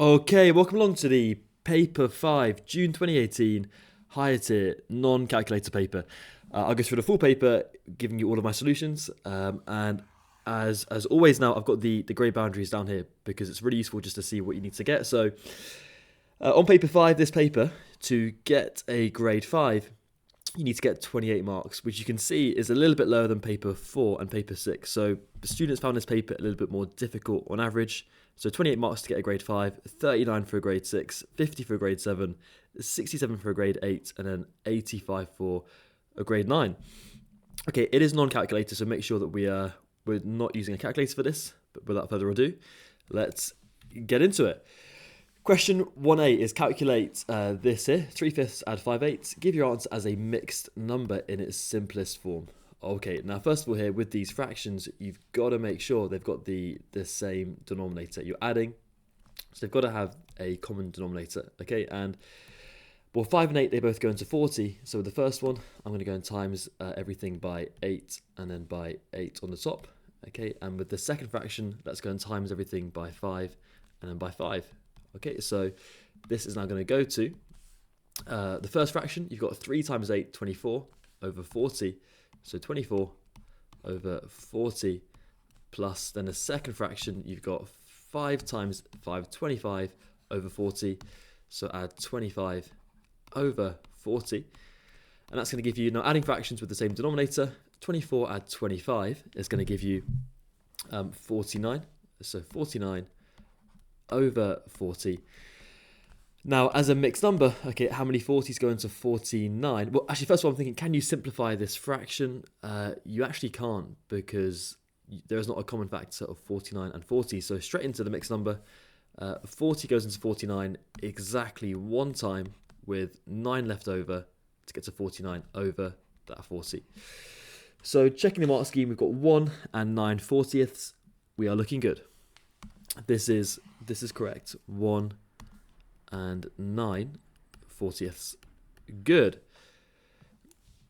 Okay, welcome along to the Paper 5, June 2018, higher tier, non-calculator paper. I'll go through the full paper, giving you all of my solutions. And as always now, I've got the grade boundaries down here because it's really useful just to see what you need to get. So on paper 5, this paper, to get a grade 5, you need to get 28 marks, which you can see is a little bit lower than paper 4 and paper 6. So the students found this paper a little bit more difficult on average. So 28 marks to get a grade 5, 39 for a grade 6, 50 for a grade 7, 67 for a grade 8, and then 85 for a grade 9. Okay, it is non-calculator, so make sure that we're not using a calculator for this. But without further ado, let's get into it. Question 1A is calculate this here, 3/5 add 5/8. Give your answer as a mixed number in its simplest form. Okay, now first of all here, with these fractions, you've got to make sure they've got the same denominator. You're adding, so they've got to have a common denominator, okay? And, well, 5 and 8, they both go into 40. So with the first one, I'm going to go and times everything by 8 and then by 8 on the top, okay? And with the second fraction, let's go and times everything by 5 and then by 5. Okay, so this is now going to go to the first fraction. You've got 3 times 8, 24 over 40. So 24 over 40 plus then the second fraction. You've got 5 times 5, 25 over 40. So add 25 over 40. And that's going to give you, now adding fractions with the same denominator, 24 add 25 is going to give you 49. So 49 over 40. Now, as a mixed number, okay, how many 40s go into 49? Well, actually, first of all, I'm thinking, can you simplify this fraction? You actually can't, because there is not a common factor of 49 and 40. So straight into the mixed number, 40 goes into 49 exactly one time with 9 left over to get to 49 over that 40. So checking the mark scheme, we've got 1 and 9/40. We are looking good. This is correct. 1 and 9/40. Good.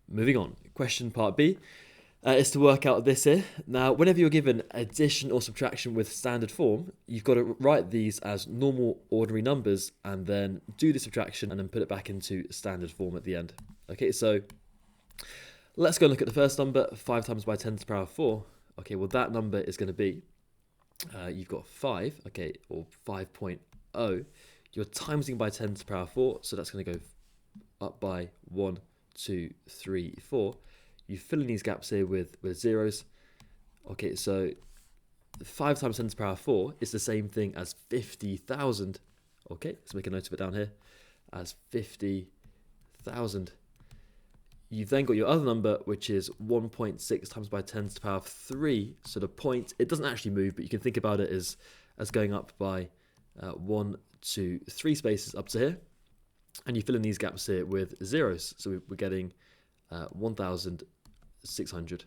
Moving on. Question part B is to work out this here. Now, whenever you're given addition or subtraction with standard form, you've got to write these as normal ordinary numbers and then do the subtraction and then put it back into standard form at the end. Okay, so let's go and look at the first number, 5 times by 10 to the power of 4. Okay, well, that number is going to be you've got 5, okay, or 5.0. You're timesing by 10 to the power of 4, so that's going to go up by 1, 2, 3, 4. You fill in these gaps here with zeros. Okay, so 5 times 10 to the power of 4 is the same thing as 50,000. Okay, let's make a note of it down here as 50,000. You've then got your other number, which is 1.6 times by 10 to the power of 3. So the point, it doesn't actually move, but you can think about it as going up by 1, 2, 3 spaces up to here. And you fill in these gaps here with zeros. So we're getting 1,600.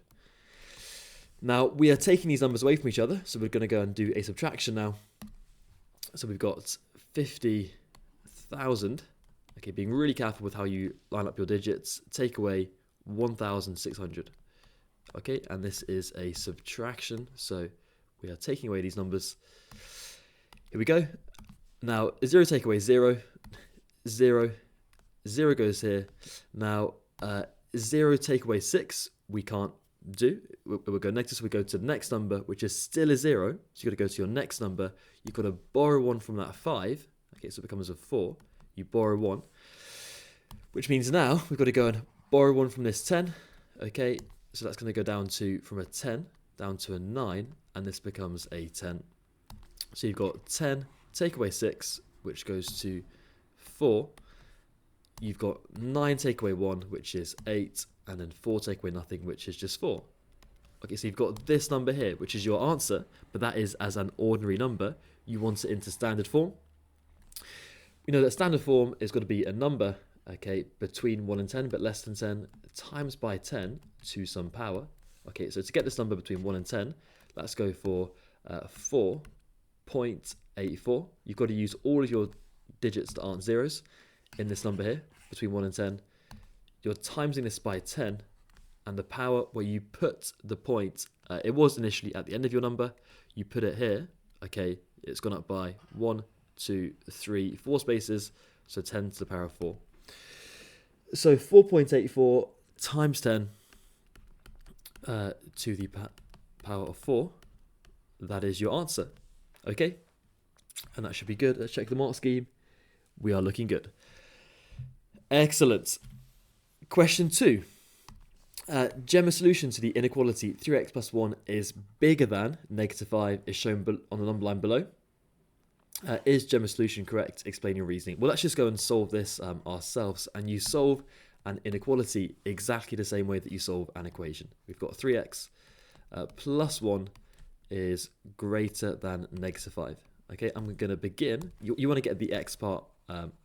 Now, we are taking these numbers away from each other, so we're going to go and do a subtraction now. So we've got 50,000. Okay, being really careful with how you line up your digits. Take away 1,600. Okay, and this is a subtraction. So we are taking away these numbers. Here we go. Now, 0 take away 0. 0. 0 goes here. Now, 0 take away 6, we can't do. We'll go negative, so we go to the next number, which is still a 0. So you've got to go to your next number. You've got to borrow 1 from that 5. Okay, so it becomes a 4. You borrow 1, which means now we've got to go and borrow 1 from this 10. Okay, so that's going to go down to, from a 10 down to a 9, and this becomes a 10. So you've got 10 take away 6, which goes to 4. You've got 9 take away 1, which is 8, and then 4 take away nothing, which is just 4. Okay, so you've got this number here, which is your answer, but that is as an ordinary number. You want it into standard form. We know that standard form is going to be a number, okay, between 1 and 10, but less than 10, times by 10 to some power. Okay, so to get this number between 1 and 10, let's go for 4.84. You've got to use all of your digits that aren't zeros in this number here, between 1 and 10. You're timesing this by 10, and the power where you put the point, it was initially at the end of your number, you put it here, okay, it's gone up by 1, 2, 3, 4 spaces, so 10 to the power of 4. So 4.84 times 10 to the power of 4, that is your answer. Okay, and that should be good. Let's check the mark scheme. We are looking good. Excellent. Question 2. Gemma's solution to the inequality 3x plus 1 is bigger than negative 5 is shown on the number line below. Is Gemma's solution correct? Explain your reasoning. Well, let's just go and solve this ourselves. And you solve an inequality exactly the same way that you solve an equation. We've got 3x plus 1 is greater than negative 5. Okay, I'm going to begin. You want to get the x part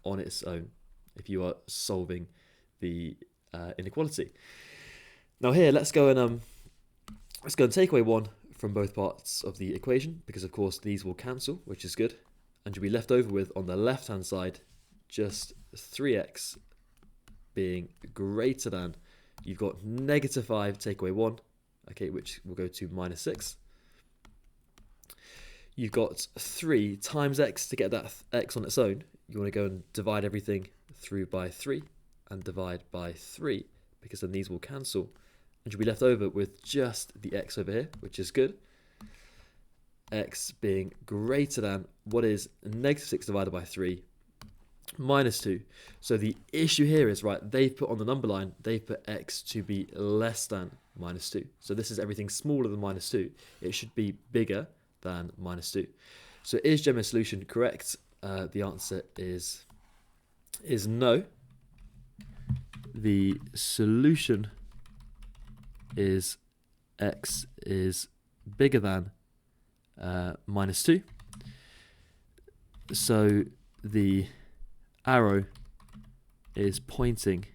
on its own if you are solving the inequality. Now here, let's go and take away 1 from both parts of the equation, because of course these will cancel, which is good. And you'll be left over with, on the left-hand side, just 3x being greater than, you've got negative 5, take away 1, okay, which will go to minus 6. You've got 3 times x to get that x on its own. You want to go and divide everything through by 3 and divide by 3, because then these will cancel. And you'll be left over with just the x over here, which is good. X being greater than, what is negative 6 divided by 3? Minus 2. So the issue here is, right, they've put on the number line, they've put x to be less than minus 2. So this is everything smaller than minus 2. It should be bigger than minus 2. So is Gemma's solution correct? The answer is no. The solution is x is bigger than minus 2. So the arrow is pointing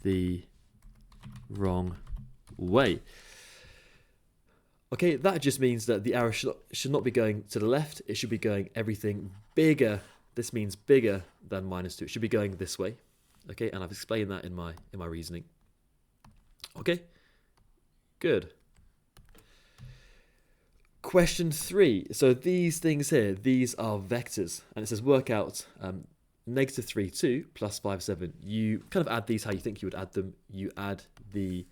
the wrong way. Okay, that just means that the arrow should not be going to the left. It should be going everything bigger. This means bigger than minus 2. It should be going this way. Okay, and I've explained that in my reasoning. Okay, good. Question 3. So these things here, these are vectors. And it says work out negative 3, 2 plus 5, 7. You kind of add these how you think you would add them. You add the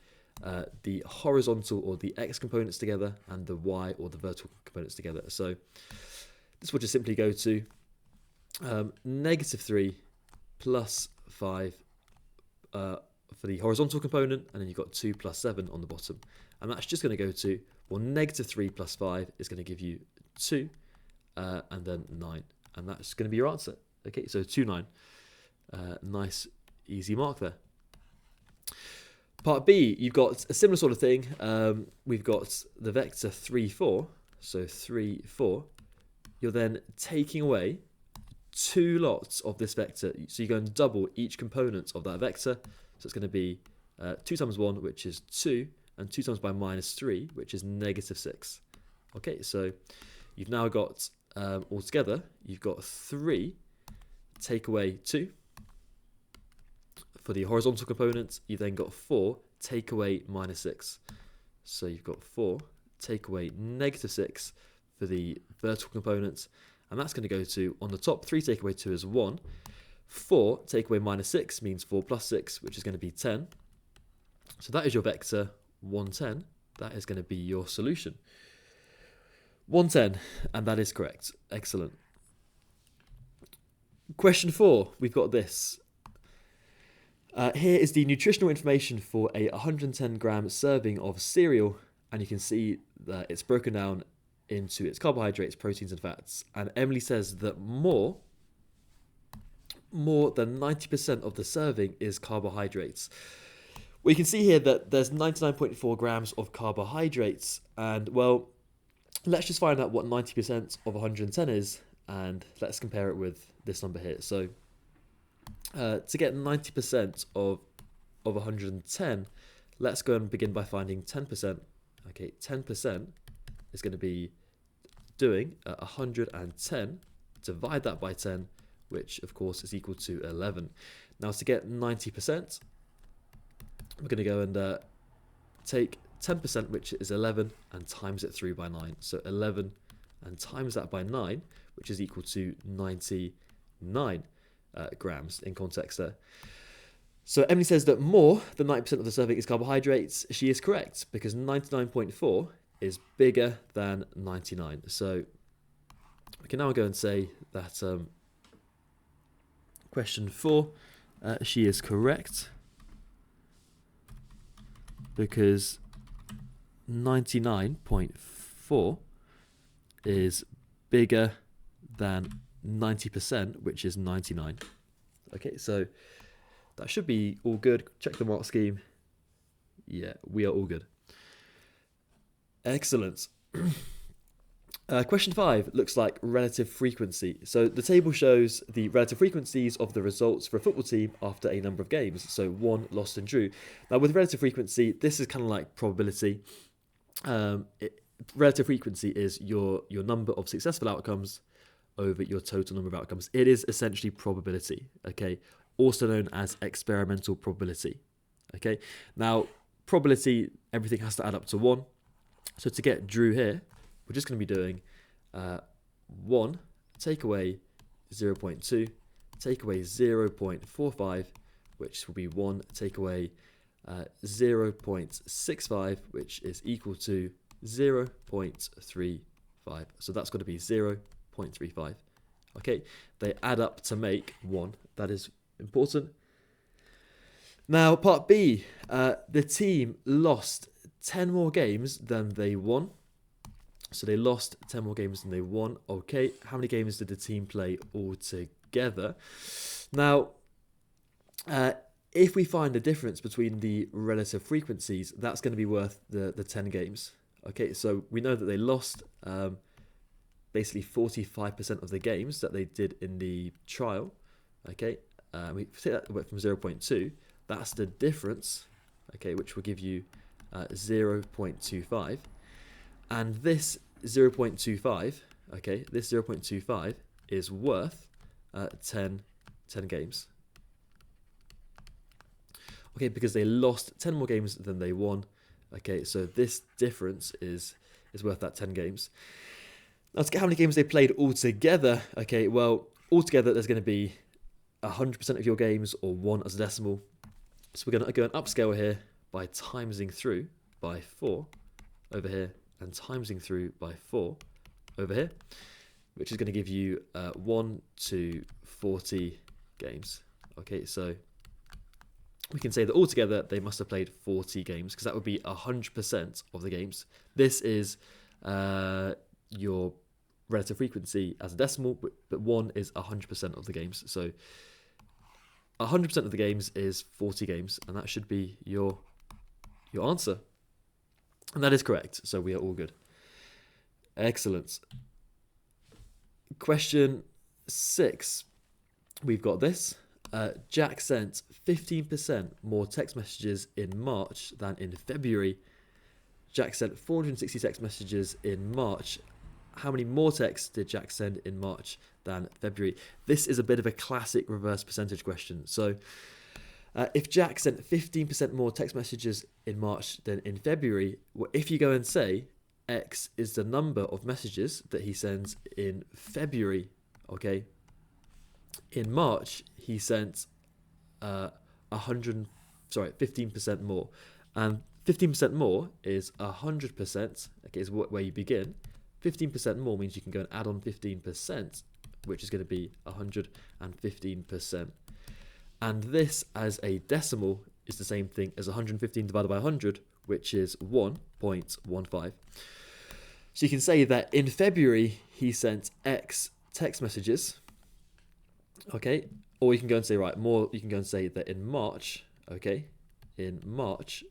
horizontal or the x components together and the y or the vertical components together. So this will just simply go to negative 3 plus 5 for the horizontal component, and then you've got 2 plus 7 on the bottom. And that's just going to go to, well, negative 3 plus 5 is going to give you 2 and then 9. And that's going to be your answer. Okay, so 2, 9. Nice, easy mark there. Part B, you've got a similar sort of thing. We've got the vector 3, 4. So 3, 4. You're then taking away 2 lots of this vector. So you go and double each component of that vector. So it's going to be 2 times 1, which is 2, and 2 times by minus 3, which is negative 6. Okay, so you've now got, altogether, you've got 3, take away 2. For the horizontal component, you've then got 4, take away minus 6. So you've got 4, take away negative 6 for the vertical component. And that's going to go to, on the top, 3 take away 2 is 1. 4 take away minus 6 means 4 plus 6, which is going to be 10. So that is your vector 110. That is going to be your solution. 110, and that is correct. Excellent. Question 4, we've got this. Here is the nutritional information for a 110 gram serving of cereal, and you can see that it's broken down into its carbohydrates, proteins, and fats. And Emily says that more than 90% of the serving is carbohydrates. We can see here that there's 99.4 grams of carbohydrates, and well, let's just find out what 90% of 110 is, and let's compare it with this number here. So to get 90% of 110, let's go and begin by finding 10%. Okay, 10% is going to be doing 110, divide that by 10, which of course is equal to 11. Now to get 90%, we're going to go and take 10%, which is 11, and times it through by 9. So 11 and times that by 9, which is equal to 99 grams in context there. So Emily says that more than 90% of the serving is carbohydrates. She is correct, because 99.4 is bigger than 99. So we can now go and say that question 4, she is correct, because 99.4 is bigger than 90%, which is 99. Okay, so that should be all good. Check the mark scheme. Yeah, we are all good. Excellent. Question 5 looks like relative frequency. So the table shows the relative frequencies of the results for a football team after a number of games. So won, lost and drew. Now with relative frequency, this is kind of like probability. Relative frequency is your number of successful outcomes over your total number of outcomes. It is essentially probability, okay? Also known as experimental probability, okay? Now, probability, everything has to add up to 1. So to get drew here, we're just going to be doing 1, take away 0.2, take away 0.45, which will be 1, take away 0.65, which is equal to 0.35. So that's got to be 0.35. Okay, they add up to make 1. That is important. Now, part B, the team lost 10 more games than they won. So they lost 10 more games than they won. Okay, how many games did the team play altogether? Now, if we find the difference between the relative frequencies, that's going to be worth the 10 games. Okay, so we know that they lost basically 45% of the games that they did in the trial. Okay, we take that from 0.2. That's the difference, okay, which will give you 0.25. And this 0.25, okay, this 0.25 is worth 10 games. Okay, because they lost 10 more games than they won. Okay, so this difference is worth that 10 games. Now, to get how many games they played altogether, okay, well, altogether there's going to be 100% of your games, or 1 as a decimal. So we're going to go and upscale here by timesing through by 4 over here, and timesing through by 4 over here, which is going to give you 1 to 40 games. Okay, so we can say that altogether they must have played 40 games, because that would be 100% of the games. This is your relative frequency as a decimal, but 1 is 100% of the games. So 100% of the games is 40 games, and that should be your answer. And that is correct, so we are all good. Excellent. Question 6. We've got this. Jack sent 15% more text messages in March than in February. Jack sent 460 text messages in March. How many more texts did Jack send in March than February? This is a bit of a classic reverse percentage question. So if Jack sent 15% more text messages in March than in February, well, if you go and say X is the number of messages that he sends in February, okay, in March he sent 15% more, and 15% more is 100%. Okay, is where you begin. 15% more means you can go and add on 15%, which is going to be 115%. And this as a decimal is the same thing as 115 divided by 100, which is 1.15. So you can say that in February he sent X text messages, okay, or you can go and say, right, more, you can go and say that in March, okay, in March,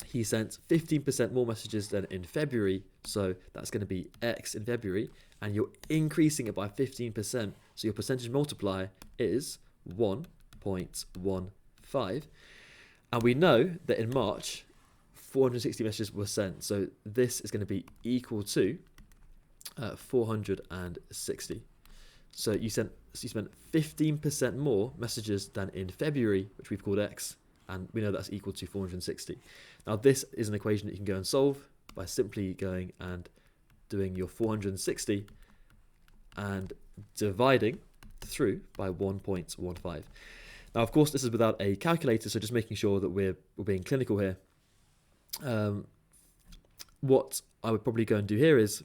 he sent 15% more messages than in February, so that's going to be X in February, and you're increasing it by 15%, so your percentage multiplier is 1.15, and we know that in March, 460 messages were sent, so this is going to be equal to 460. So you spent 15% more messages than in February, which we've called X, and we know that's equal to 460. Now this is an equation that you can go and solve by simply going and doing your 460 and dividing through by 1.15. Now, of course, this is without a calculator, so just making sure that we're being clinical here. What I would probably go and do here is,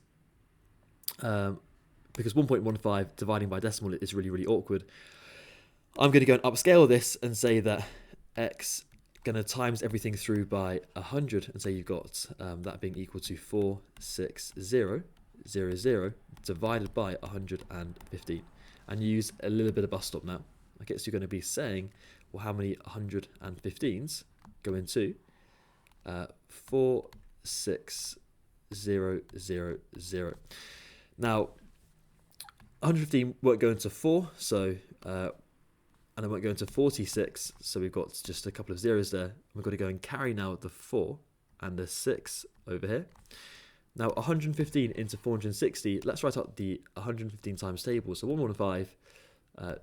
because 1.15 dividing by decimal is really, really awkward, I'm going to go and upscale this and say that x going to times everything through by 100, and say you've got that being equal to 46000 divided by 115, and use a little bit of bus stop now. Okay, so you're going to be saying, well, how many 115s go into 46000? Now, 115 won't go into 4, so and it won't go into 46, so we've got just a couple of zeros there. We've got to go and carry now the 4 and the 6 over here. Now, 115 into 460, let's write out the 115 times table. So 115,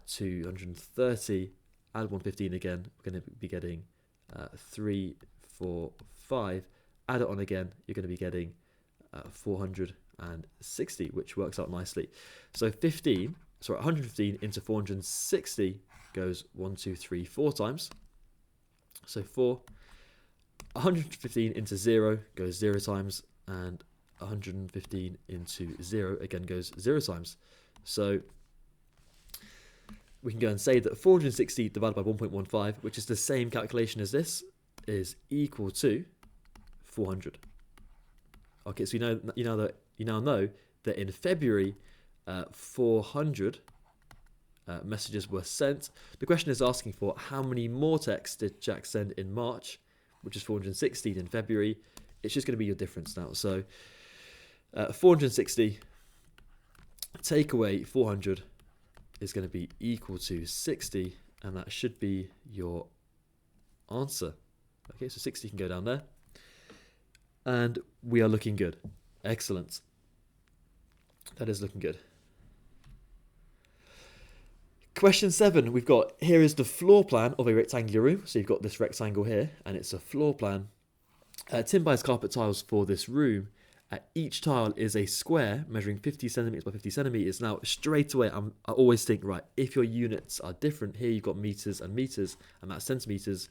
230, add 115 again, we're going to be getting 3, 4, 5. Add it on again, you're going to be getting 460, which works out nicely. So 115 into 460 goes 1, 2, 3, 4 times. So 4. 115 into 0 goes 0 times, and 115 into 0 again goes 0 times. So we can go and say that 460 divided by 1.15, which is the same calculation as this, is equal to 400. Okay, so you now know that in February, 400 messages were sent. The question is asking for how many more texts did Jack send in March, which is 416 in February. It's just going to be your difference now. So 460 take away 400 is going to be equal to 60, and that should be your answer. Okay, so 60 can go down there, and we are looking good. Excellent. That is looking good. Question 7, we've got, here is the floor plan of a rectangular room. So you've got this rectangle here, and it's a floor plan. Tim buys carpet tiles for this room. Each tile is a square measuring 50 centimeters by 50 centimeters. Now, straight away, I always think, right, if your units are different, here you've got meters, and that's centimeters,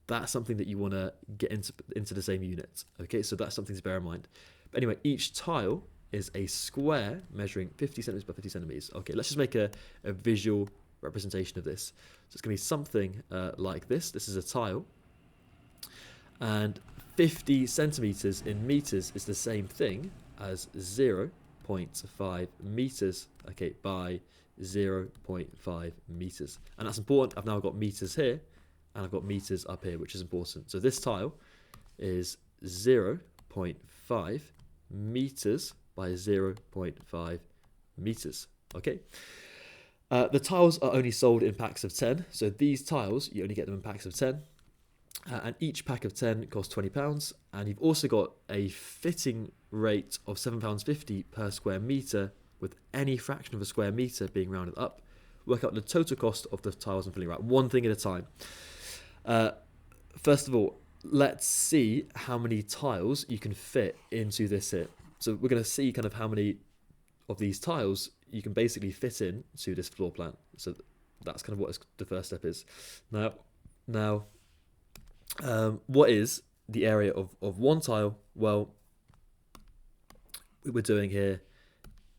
that's something that you want to get into the same unit. Okay, so that's something to bear in mind. But anyway, each tile is a square measuring 50 centimeters by 50 centimeters. Okay, let's just make a visual representation of this. So it's going to be something like this. This is a tile, and 50 centimeters in meters is the same thing as 0.5 meters, okay, by 0.5 meters. And that's important. I've now got meters here, and I've got meters up here, which is important. So this tile is 0.5 meters by 0.5 meters, okay? The tiles are only sold in packs of 10. So these tiles, you only get them in packs of 10. And each pack of 10 costs £20. And you've also got a fitting rate of £7.50 per square metre, with any fraction of a square metre being rounded up. Work out the total cost of the tiles and filling, right? One thing at a time. First of all, let's see how many tiles you can fit into this here. So we're going to see kind of how many of these tiles you can basically fit in to this floor plan. So that's kind of what the first step is. Now, what is the area of one tile? Well, we're doing here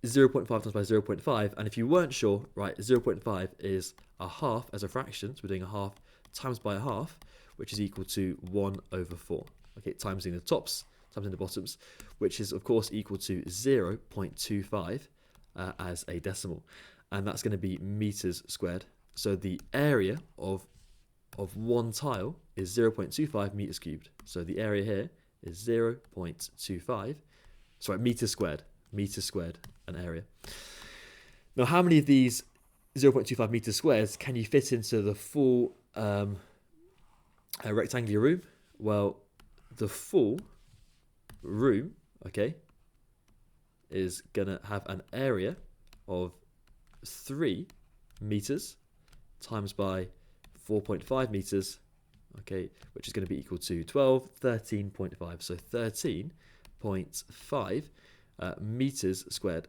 0.5 times by 0.5, and if you weren't sure, right, 0.5 is a half as a fraction, so we're doing a half times by a half, which is equal to 1/4. Okay, times in the tops, times in the bottoms, which is of course equal to 0.25 as a decimal, and that's going to be meters squared. So the area of one tile is 0.25 meters cubed. So the area here is 0.25, meters squared, an area. Now, how many of these 0.25 meters squares can you fit into the full rectangular room? Well, the full room, okay, is gonna have an area of 3 meters times by 4.5 meters, okay, which is going to be equal to 13.5. So 13.5 meters squared.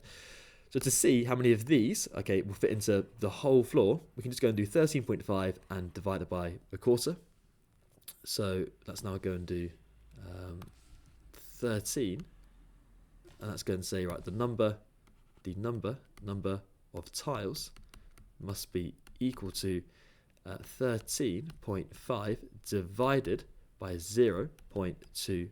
So to see how many of these, okay, will fit into the whole floor, we can just go and do 13.5 and divide it by a quarter. So let's now go and do 13, and let's go and say, right, the number of tiles must be equal to 13.5 divided by 0.25.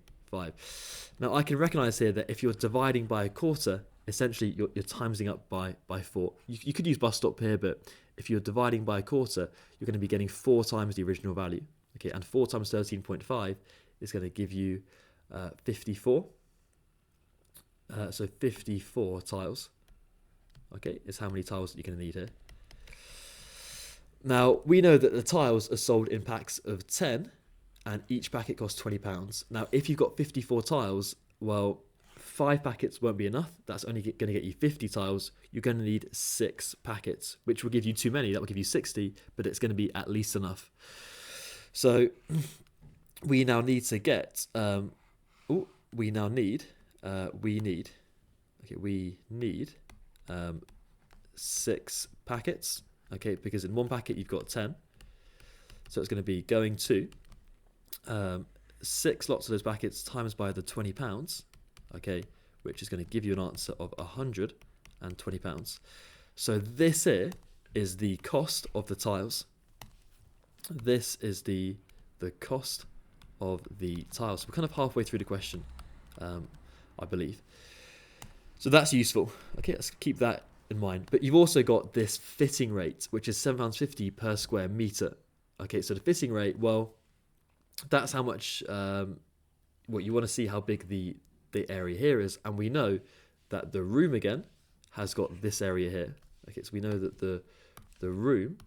Now I can recognize here that if you're dividing by a quarter, essentially you're timesing up by 4. You could use bus stop here, but if you're dividing by a quarter, you're going to be getting 4 times the original value. Okay, and 4 times 13.5 is going to give you 54. So 54 tiles. Okay, is how many tiles you're going to need here. Now, we know that the tiles are sold in packs of 10, and each packet costs £20. Now, if you've got 54 tiles, well, 5 packets won't be enough. That's only going to get you 50 tiles. You're going to need 6 packets, which will give you too many. That will give you 60, but it's going to be at least enough. So we now need to get, we need 6 packets, okay, because in one packet you've got 10. So it's going to be going to 6 lots of those packets times by the £20, okay, which is going to give you an answer of £120. So this here is the cost of the tiles. This is the cost of the tiles. We're kind of halfway through the question, I believe. So that's useful. Okay, let's keep that in mind. But you've also got this fitting rate, which is £7.50 per square metre. Okay, so the fitting rate, well, that's how much, what you want to see how big the area here is. And we know that the room, again, has got this area here. Okay, so we know that the room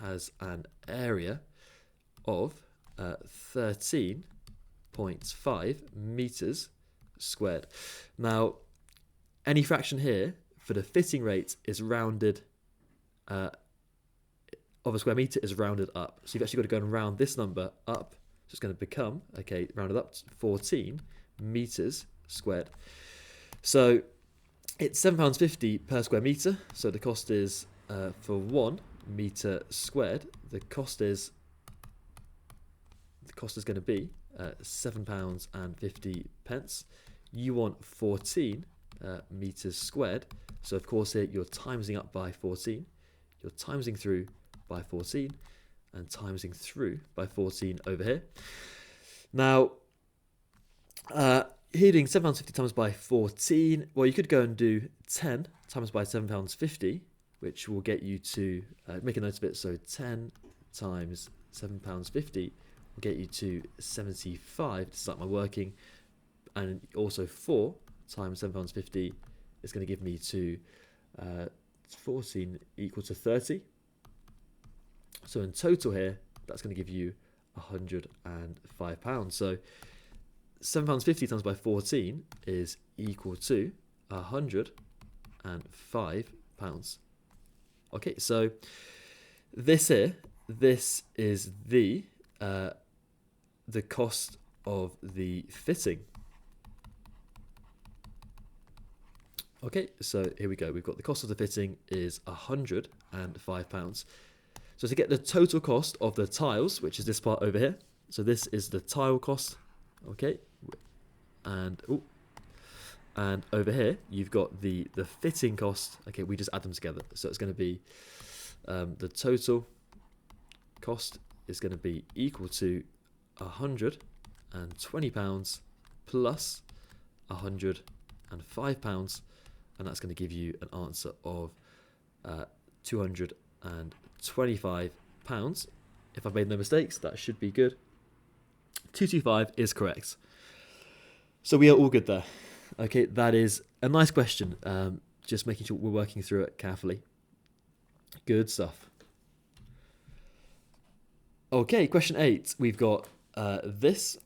has an area of 13.5 metres squared. Now, any fraction here for the fitting rate is rounded, of a square metre is rounded up. So you've actually got to go and round this number up. So it's going to become, okay, rounded up to 14 metres squared. So it's £7.50 per square metre. So the cost is, for 1 metre squared, the cost is going to be £7.50. You want 14 metres squared. So of course here you're timesing up by 14. You're timesing through by 14 and timesing through by 14 over here. Now, here doing £7.50 times by 14, well, you could go and do 10 times by £7.50, which will get you to, make a note of it, so 10 times £7.50 will get you to 75 to start my working, and also 4 times £7.50 is going to give me to 14 equal to 30. So in total here, that's going to give you £105. So £7.50 times by 14 is equal to £105. Okay, so this here, this is the cost of the fitting. Okay, so here we go. We've got the cost of the fitting is £105. So to get the total cost of the tiles, which is this part over here, so this is the tile cost, okay, and over here you've got the fitting cost. Okay, we just add them together, so it's going to be the total cost is going to be equal to £120 plus £105, and that's going to give you an answer of £225. If I've made no mistakes, that should be good. 225 is correct. So we are all good there. Okay, that is a nice question. Just making sure we're working through it carefully. Good stuff. Okay, question 8. We've got this.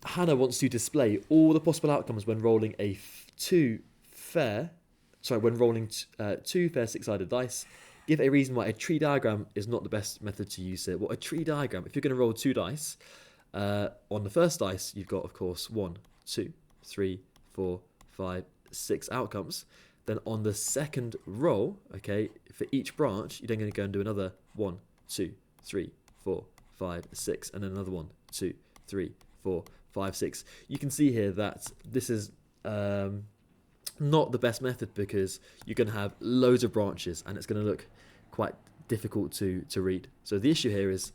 Hannah wants to display all the possible outcomes when rolling two fair 6-sided dice. Give a reason why a tree diagram is not the best method to use here. Well, a tree diagram, if you're going to roll 2 dice, on the first dice, you've got, of course, 1, 2, 3, 4, 5, 6 outcomes, then on the second roll, okay, for each branch, you're then going to go and do another 1, 2, 3, 4, 5, 6, and then another 1, 2, 3, 4, 5, 6. You can see here that this is not the best method because you're going to have loads of branches and it's going to look quite difficult to read. So the issue here is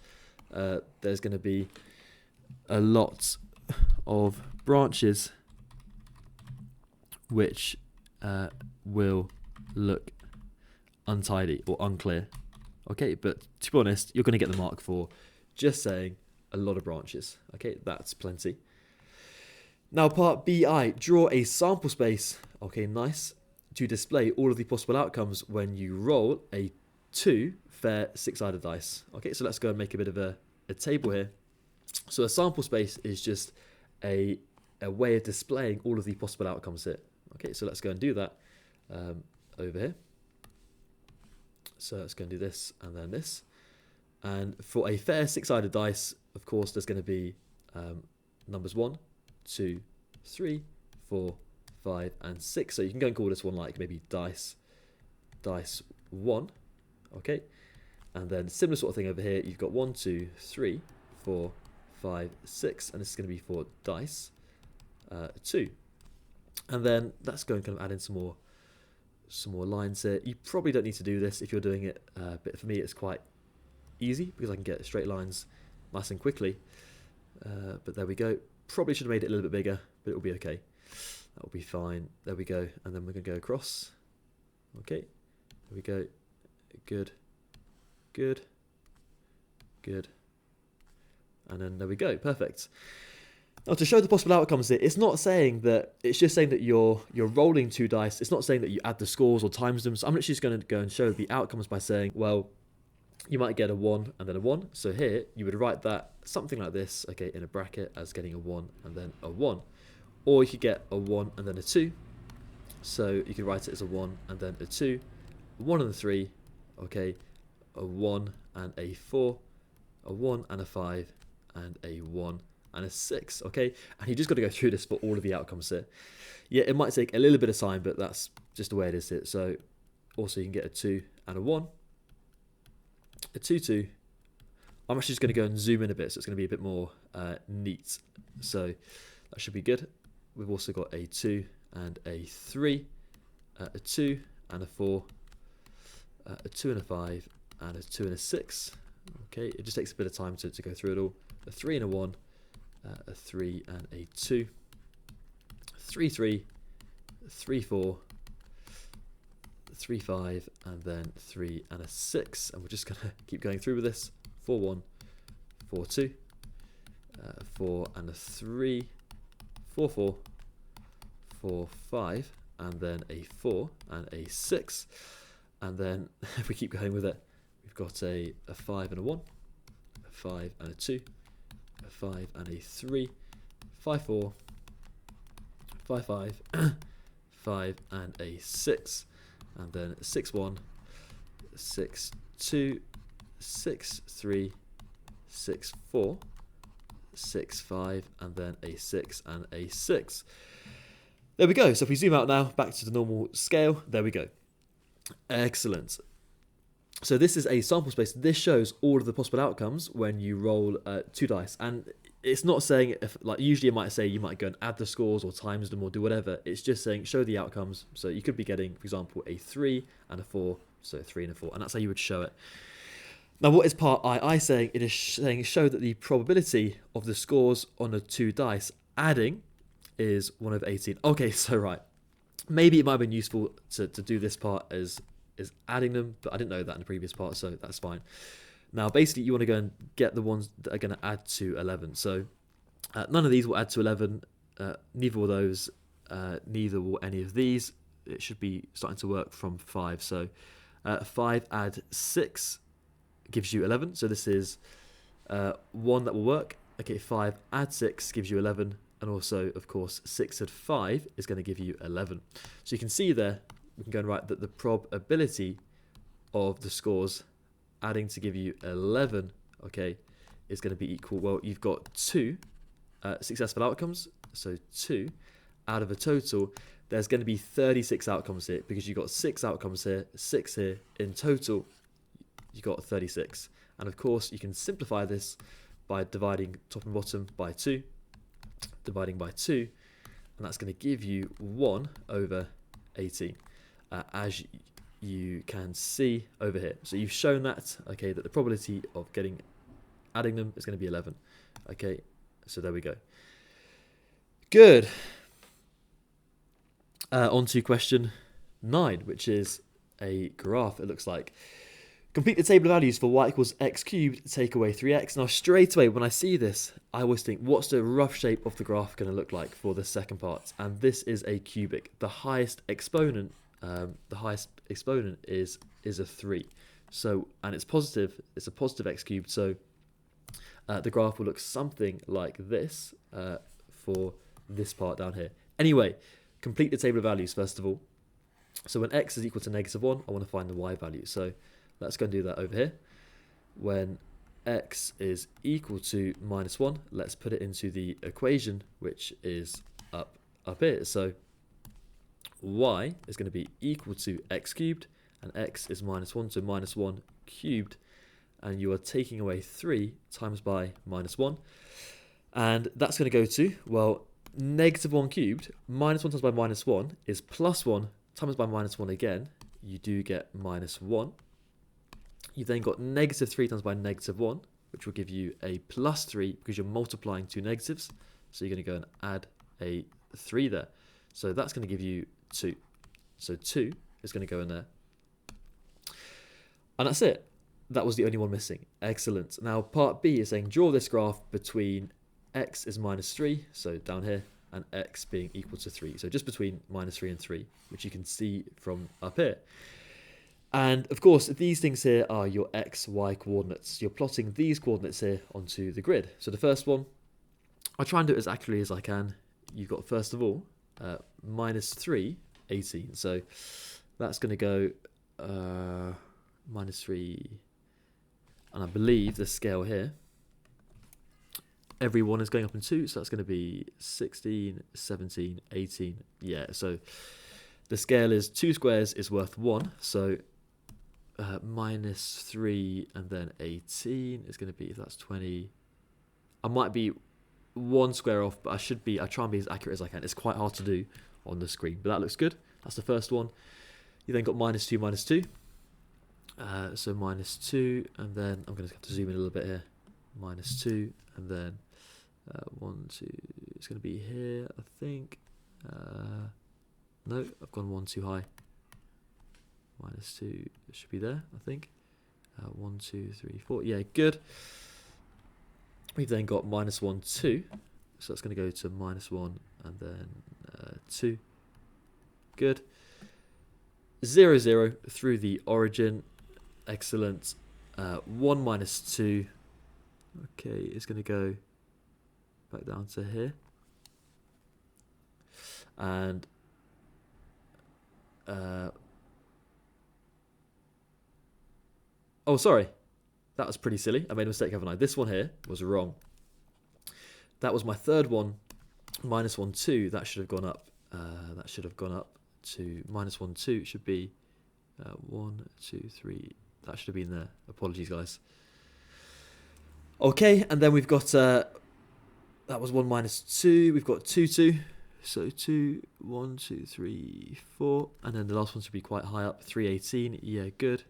there's going to be a lot of branches which will look untidy or unclear. Okay, but to be honest, you're going to get the mark for just saying a lot of branches. Okay, that's plenty. Now part BI, draw a sample space. Okay, nice. To display all of the possible outcomes when you roll a 2 fair 6-sided dice. Okay, so let's go and make a bit of a table here. So a sample space is just a way of displaying all of the possible outcomes here. Okay, so let's go and do that over here. So let's go and do this and then this. And for a fair 6-sided dice, of course, there's going to be numbers 1, 2, 3, 4, 5, and 6. So you can go and call this one like maybe dice 1. Okay, and then similar sort of thing over here. You've got 1, 2, 3, 4, 5, 6, and this is going to be for dice 2. And then let's go and kind of add in some more lines here. You probably don't need to do this if you're doing it, but for me it's quite easy because I can get straight lines nice and quickly. But there we go. Probably should have made it a little bit bigger, but it'll be okay. That'll be fine. There we go. And then we're going to go across. Okay, there we go. Good, good, good. And then there we go. Perfect. Now to show the possible outcomes here, it's not saying that, it's just saying that you're rolling 2 dice. It's not saying that you add the scores or times them. So I'm literally just going to go and show the outcomes by saying, well, you might get a 1 and then a 1. So here you would write that something like this, okay, in a bracket as getting a 1 and then a 1. Or you could get a 1 and then a 2. So you could write it as a 1 and then a 2, a 1 and a 3, okay, a 1 and a 4, a 1 and a 5, and a 1 and a 6, okay? And you just got to go through this for all of the outcomes here. Yeah, it might take a little bit of time, but that's just the way it is here. So also you can get a 2 and a 1, a 2, 2. I'm actually just going to go and zoom in a bit, so it's going to be a bit more neat. So that should be good. We've also got a 2 and a 3, a 2 and a 4, a 2 and a 5, and a 2 and a 6. Okay, it just takes a bit of time to go through it all. A 3 and a 1, a 3 and a 2, 3, 3, 3, 4, 3, 5, and then 3 and a 6. And we're just going to keep going through with this. 4, 1, 4, 2, 4 and a 3, 4, 4, 4, 5, and then a 4 and a 6. And then if we keep going with it, we've got a 5 and a 1, a 5 and a 2, a 5 and a 3, 5, 4, 5, 5, 5 and a 6, and then 6, 1, 6, 2, 6, 3, 6, 4, 6, 5, and then a 6 and a 6. There we go. So if we zoom out now, back to the normal scale, there we go. Excellent. So this is a sample space. This shows all of the possible outcomes when you roll 2 dice. And it's not saying, if like usually it might say you might go and add the scores or times them or do whatever. It's just saying show the outcomes. So you could be getting, for example, a 3 and a 4. So 3 and a 4. And that's how you would show it. Now what is part II saying? It is saying show that the probability of the scores on the 2 dice adding is 1 over 18. Okay, so right. Maybe it might have been useful to do this part as adding them, but I didn't know that in the previous part, so that's fine. Now, basically, you want to go and get the ones that are going to add to 11. So none of these will add to 11. Neither will those. Neither will any of these. It should be starting to work from 5. So 5 add 6 gives you 11. So this is 1 that will work. Okay, 5 add 6 gives you 11. And also, of course, 6 add 5 is going to give you 11. So you can see there, we can go and write that the probability of the scores adding to give you 11, okay, is going to be equal, well, you've got 2 successful outcomes, so 2, out of a total, there's going to be 36 outcomes here because you've got 6 outcomes here, 6 here. In total, you got 36. And of course, you can simplify this by dividing top and bottom by 2, dividing by 2, and that's going to give you 1 over 18, as you can see over here. So you've shown that, okay, that the probability of adding them is going to be 11. Okay, so there we go. Good. On to question 9, which is a graph, it looks like. Complete the table of values for y equals x cubed, take away 3x. Now straight away when I see this, I always think, what's the rough shape of the graph going to look like for the second part? And this is a cubic. The highest exponent is a 3. So, and it's positive, it's a positive x cubed, so the graph will look something like this for this part down here. Anyway, complete the table of values first of all. So when x is equal to -1, I want to find the y value. So let's go and do that over here. When x is equal to -1, let's put it into the equation, which is up here. So y is going to be equal to x cubed, and x is -1, so -1 cubed, and you are taking away 3 times by -1, and that's going to go to, well, -1 cubed, -1 times by -1 is +1 times by -1 again, you do get -1. You've then got -3 times by -1, which will give you a +3 because you're multiplying two negatives. So you're going to go and add a 3 there. So that's going to give you 2. So 2 is going to go in there. And that's it. That was the only one missing. Excellent. Now part B is saying draw this graph between x is -3, so down here, and x being equal to 3. So just between -3 and 3, which you can see from up here. And of course, these things here are your x, y coordinates. You're plotting these coordinates here onto the grid. So the first one, I'll try and do it as accurately as I can. You've got, first of all, -3, 18. So that's going to go -3, and I believe the scale here, every one is going up in 2, so that's going to be 16, 17, 18. Yeah, so the scale is 2 squares is worth 1, so -3 and then 18 is going to be, if that's 20, I might be 1 square off, but I try and be as accurate as I can. It's quite hard to do on the screen, but that looks good. That's the first one. You then got -2, -2. So -2, and then I'm going to have to zoom in a little bit here. -2, and then 1, 2, it's going to be here, I think. No, I've gone 1 too high. -2 should be there, I think. 1, 2, 3, 4. Yeah, good. We've then got -1, 2. So that's going to go to -1 and then 2. Good. 0, 0 through the origin. Excellent. 1 -2. Okay, it's going to go back down to here. And oh, sorry. That was pretty silly. I made a mistake, haven't I? This one here was wrong. That was my third one. -1, 2. That should have gone up. That should have gone up to -1, 2. It should be 1, 2, 3. That should have been there. Apologies, guys. Okay, and then we've got that was 1 -2. We've got 2, 2. So 2, 1, 2, 3, 4. And then the last one should be quite high up. 3, 18. Yeah, good.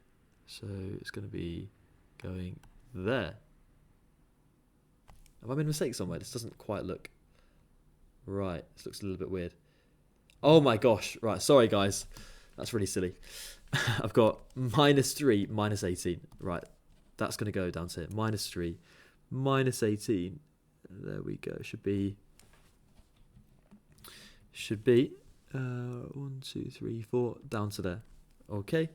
So it's going to be going there. Have I made a mistake somewhere? This doesn't quite look right. This looks a little bit weird. Oh my gosh. Right, sorry guys. That's really silly. I've got -3, -18. Right, that's going to go down to here. -3, -18. There we go. Should be 1, 2, 3, 4 down to there. Okay.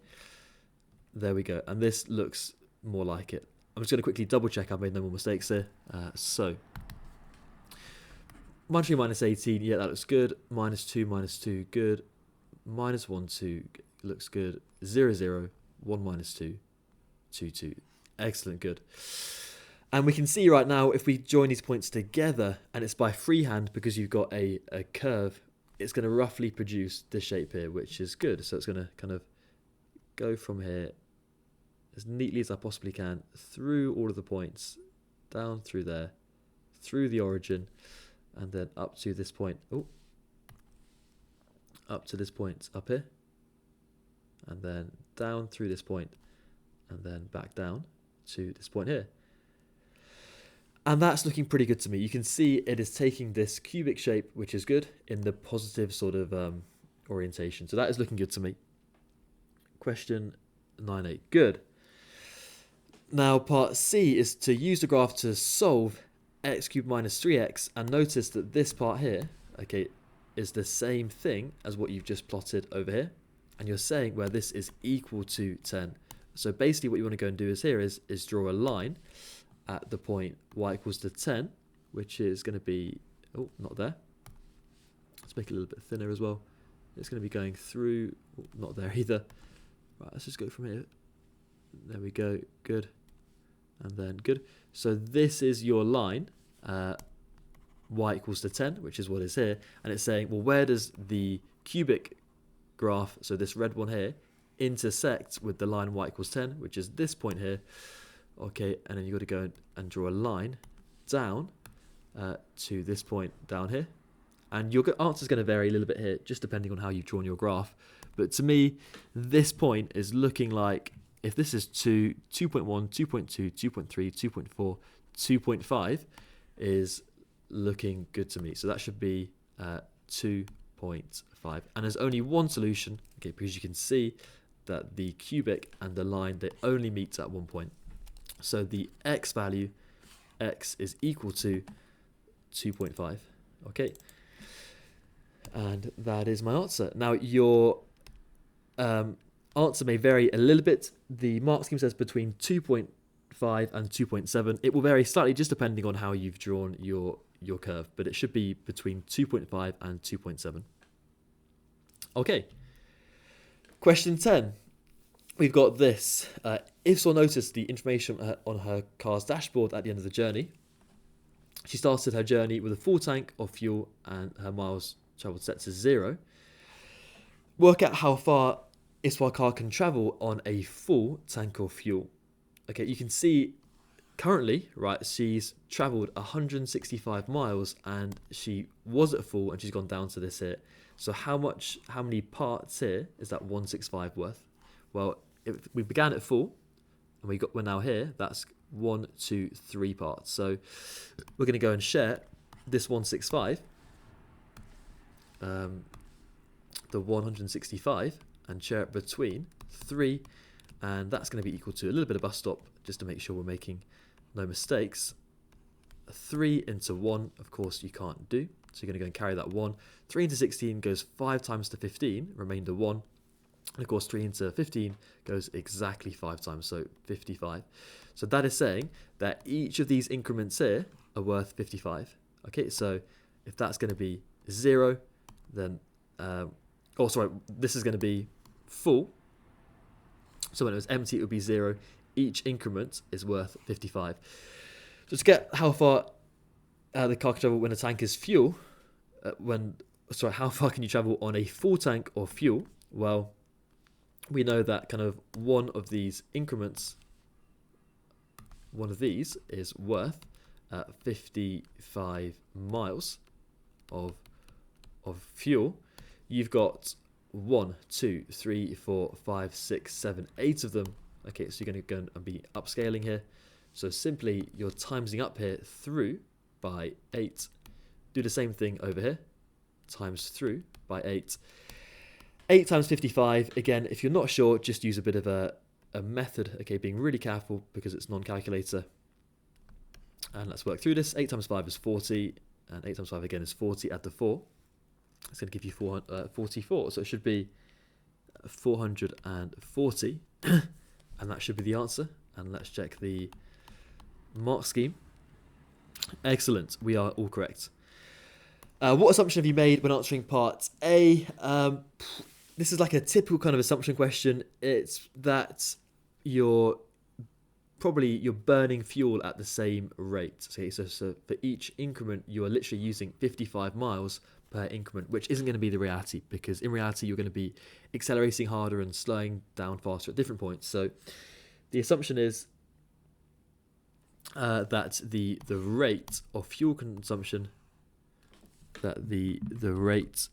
There we go. And this looks more like it. I'm just going to quickly double check I've made no more mistakes here. So -3, -18. Yeah, that looks good. -2, -2. Good. -1, 2 looks good. 0, 0. 1, -2. 2, 2. Excellent. Good. And we can see right now, if we join these points together, and it's by freehand because you've got a curve it's going to roughly produce this shape here, which is good. So it's going to kind of go from here as neatly as I possibly can through all of the points, down through there, through the origin, and then up to this point. Oh, up to this point up here, and then down through this point, and then back down to this point here. And that's looking pretty good to me. You can see it is taking this cubic shape, which is good, in the positive sort of orientation. So that is looking good to me. Question 9.8. Good. Now part C is to use the graph to solve x cubed minus 3x, and notice that this part here, okay, is the same thing as what you've just plotted over here. And you're saying where this is equal to 10. So basically what you want to go and do is here is draw a line at the point y equals to 10, which is going to be, oh, not there. Let's make it a little bit thinner as well. It's going to be going through, oh, not there either. Right, let's just go from here. There we go, good. And then good. So this is your line, y equals to 10, which is what is here. And it's saying, well, where does the cubic graph, so this red one here, intersect with the line y equals 10, which is this point here. Okay, and then you've got to go and draw a line down to this point down here. And your answer is going to vary a little bit here, just depending on how you've drawn your graph. But to me, this point is looking like, if this is 2, 2.1, 2.2, 2.3, 2.4, 2.5 is looking good to me. So that should be 2.5. And there's only one solution, okay, because you can see that the cubic and the line, they only meet at one point. So the x value, x is equal to 2.5, okay? And that is my answer. Now your answer may vary a little bit. The mark scheme says between 2.5 and 2.7. It will vary slightly just depending on how you've drawn your curve, but it should be between 2.5 and 2.7. Okay. Question 10. We've got this. If Saw noticed the information on her car's dashboard at the end of the journey, she started her journey with a full tank of fuel and her miles travelled set to 0. Work out how far Iswa's car can travel on a full tank of fuel. Okay, you can see currently, right, she's travelled 165 miles and she was at full and she's gone down to this here. So how many parts here is that 165 worth? Well, if we began at full and we're now here, that's 1, 2, 3 parts. So we're going to go and share this 165, the 165, and share it between 3, and that's going to be equal to a little bit of bus stop just to make sure we're making no mistakes. 3 into 1, of course, you can't do. So you're going to go and carry that 1. 3 into 16 goes 5 times to 15, remainder 1. And of course, 3 into 15 goes exactly 5 times, so 55. So that is saying that each of these increments here are worth 55. Okay, so if that's going to be 0, then, this is going to be full. So when it was empty, it would be 0. Each increment is worth 55. So to get how far the car can travel when a tank is full, how far can you travel on a full tank of fuel? Well, we know that kind of one of these increments, one of these is worth 55 miles of fuel. You've got 1, 2, 3, 4, 5, 6, 7, 8 of them. Okay, so you're going to go and be upscaling here. So simply you're timesing up here through by 8. Do the same thing over here, times through by 8. 8 times 55, again, if you're not sure, just use a bit of a method, okay, being really careful because it's non-calculator. And let's work through this. 8 times 5 is 40, and 8 times 5 again is 40, add the 4. It's going to give you 44, so it should be 440, and that should be the answer. And let's check the mark scheme. Excellent, we are all correct. What assumption have you made when answering part A? This is like a typical kind of assumption question. It's that you're burning fuel at the same rate. Okay, so for each increment, you are literally using 55 miles per increment, which isn't going to be the reality, because in reality you're going to be accelerating harder and slowing down faster at different points. So the assumption is that the rate of fuel consumption, that the rate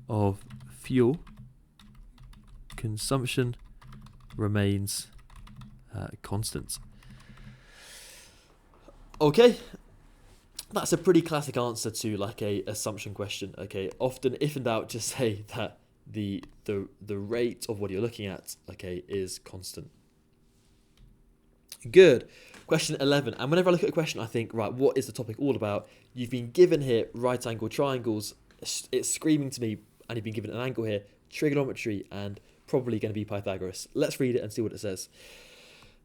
of fuel consumption remains constant. Okay, that's a pretty classic answer to like a assumption question. Okay, often if in doubt, just say that the rate of what you're looking at, okay, is constant. Good. Question 11. And whenever I look at a question, I think, right, what is the topic all about? You've been given here right angle triangles. It's screaming to me, and you've been given an angle here, trigonometry, and probably going to be Pythagoras. Let's read it and see what it says.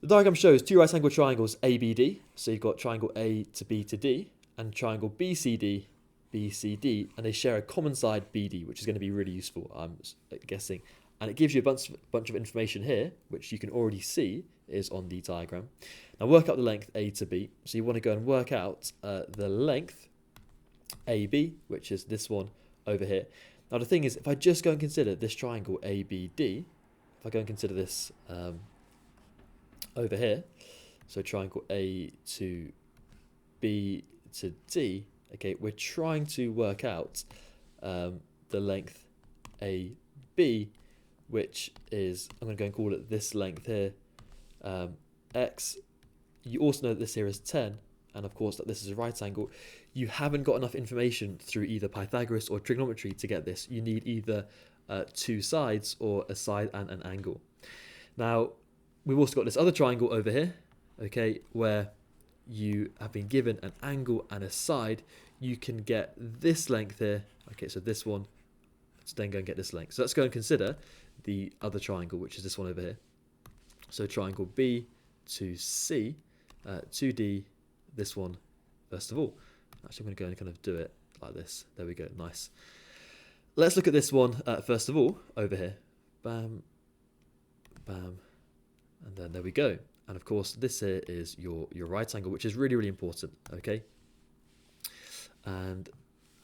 The diagram shows two right angle triangles ABD. So you've got triangle A to B to D, and triangle BCD, BCD, and they share a common side BD, which is going to be really useful, I'm guessing. And it gives you a bunch of information here, which you can already see is on the diagram. Now work out the length A to B. So you want to go and work out the length AB, which is this one over here. Now the thing is, if I just go and consider this triangle ABD, if I go and consider this over here, so triangle A to B to D, okay, we're trying to work out the length AB, which is, I'm going to go and call it this length here, X. You also know that this here is 10, and of course that this is a right angle. You haven't got enough information through either Pythagoras or trigonometry to get this. You need either two sides or a side and an angle. Now, we've also got this other triangle over here, okay, where you have been given an angle and a side. You can get this length here, okay, so this one, let's then go and get this length. So let's go and consider the other triangle, which is this one over here. So triangle B to C, 2D, this one, first of all. Actually, I'm going to go and kind of do it like this. There we go, nice. Let's look at this one first of all, over here. Bam, bam, and then there we go. And of course, this here is your right angle, which is really, really important, okay? And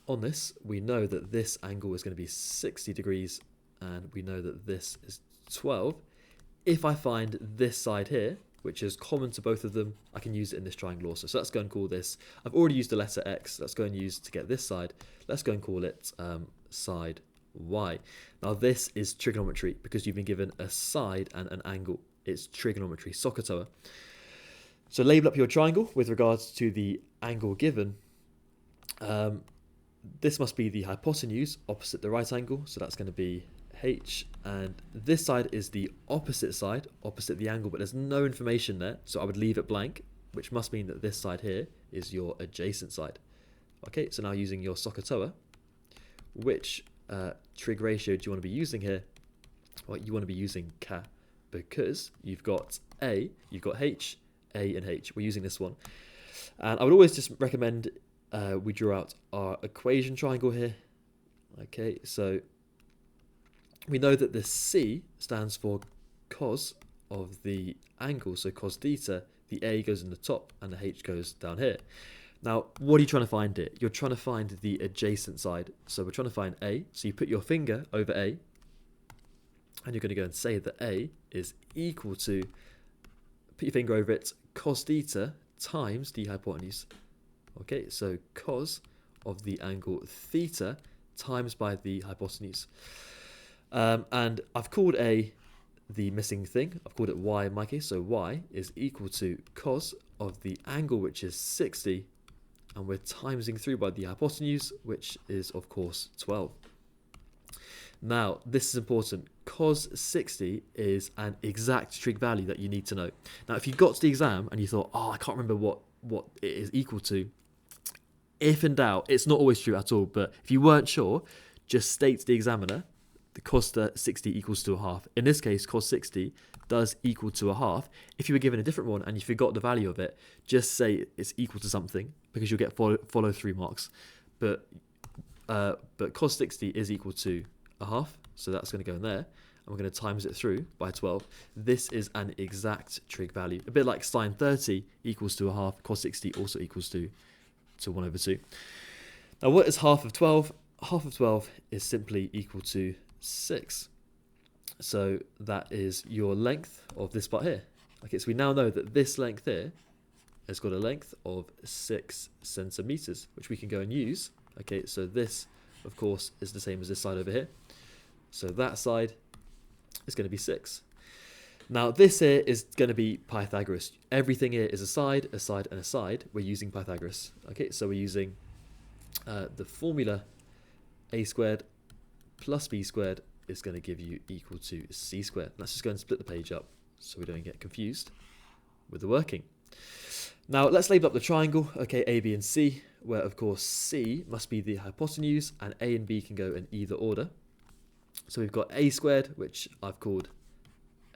on this, we know that this angle is going to be 60 degrees, and we know that this is 12. If I find this side here, which is common to both of them, I can use it in this triangle also. So let's go and call this, I've already used the letter X, let's go and use to get this side, let's go and call it side Y. Now this is trigonometry because you've been given a side and an angle. It's trigonometry, SOHCAHTOA. So label up your triangle with regards to the angle given. This must be the hypotenuse opposite the right angle, so that's going to be H, and this side is the opposite side, opposite the angle, but there's no information there, so I would leave it blank, which must mean that this side here is your adjacent side. Okay, so now using your SOHCAHTOA, which trig ratio do you want to be using here? Well, you want to be using K, because you've got A, you've got H, A and H. We're using this one. And I would always just recommend we draw out our equation triangle here. Okay, so we know that the C stands for cos of the angle, so cos theta. The A goes in the top and the H goes down here. Now, what are you trying to find here? You're trying to find the adjacent side. So we're trying to find A. So you put your finger over A, and you're going to go and say that A is equal to, put your finger over it, cos theta times the hypotenuse. Okay, so cos of the angle theta times by the hypotenuse. And I've called A the missing thing. I've called it Y in my case. So Y is equal to cos of the angle, which is 60. And we're timesing through by the hypotenuse, which is, of course, 12. Now, this is important. Cos 60 is an exact trig value that you need to know. Now, if you got to the exam and you thought, oh, I can't remember what it is equal to, if in doubt, it's not always true at all, but if you weren't sure, just state to the examiner, the cos 60 equals to a half. In this case, cos 60 does equal to a half. If you were given a different one and you forgot the value of it, just say it's equal to something, because you'll get follow through marks. But cos 60 is equal to a half, so that's going to go in there, and we're going to times it through by 12. This is an exact trig value, a bit like sine 30 equals to a half. Cos 60 also equals to 1 over 2. Now what is half of 12? Half of 12 is simply equal to 6. So that is your length of this part here. Okay, so we now know that this length here has got a length of 6 centimeters, which we can go and use. Okay, so this, of course, is the same as this side over here. So that side is going to be 6. Now this here is going to be Pythagoras. Everything here is a side, and a side. We're using Pythagoras. Okay, so we're using the formula a squared plus b squared is going to give you equal to c squared. Let's just go and split the page up so we don't get confused with the working. Now let's label up the triangle, okay, A, B and C, where of course C must be the hypotenuse and A and B can go in either order. So we've got a squared, which I've called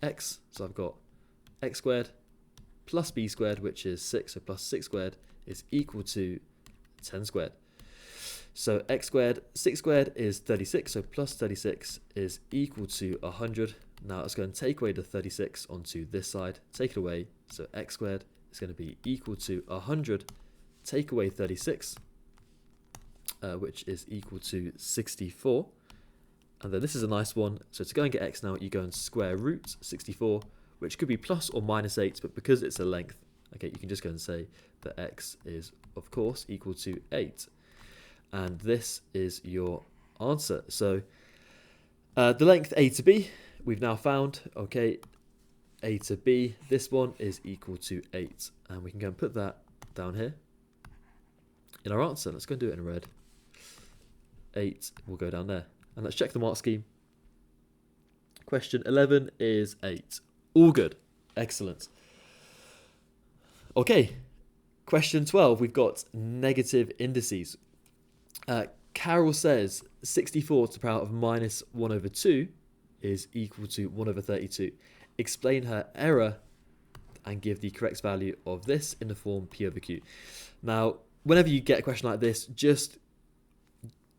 x, so I've got x squared plus b squared, which is 6, so plus 6 squared is equal to 10 squared. So x squared, 6 squared is 36, so plus 36 is equal to 100. Now let's go and take away the 36 onto this side, take it away, so x squared is going to be equal to 100, take away 36, which is equal to 64. And then this is a nice one, so to go and get x now, you go and square root 64, which could be plus or minus 8, but because it's a length, okay, you can just go and say that x is, of course, equal to 8. And this is your answer. So the length A to B, we've now found, okay, A to B, this one is equal to 8. And we can go and put that down here in our answer. Let's go and do it in red. 8 will go down there. And let's check the mark scheme. Question 11 is 8. All good. Excellent. Okay. Question 12, we've got negative indices. Carol says 64 to the power of minus 1 over 2 is equal to 1 over 32. Explain her error and give the correct value of this in the form P over Q. Now, whenever you get a question like this, just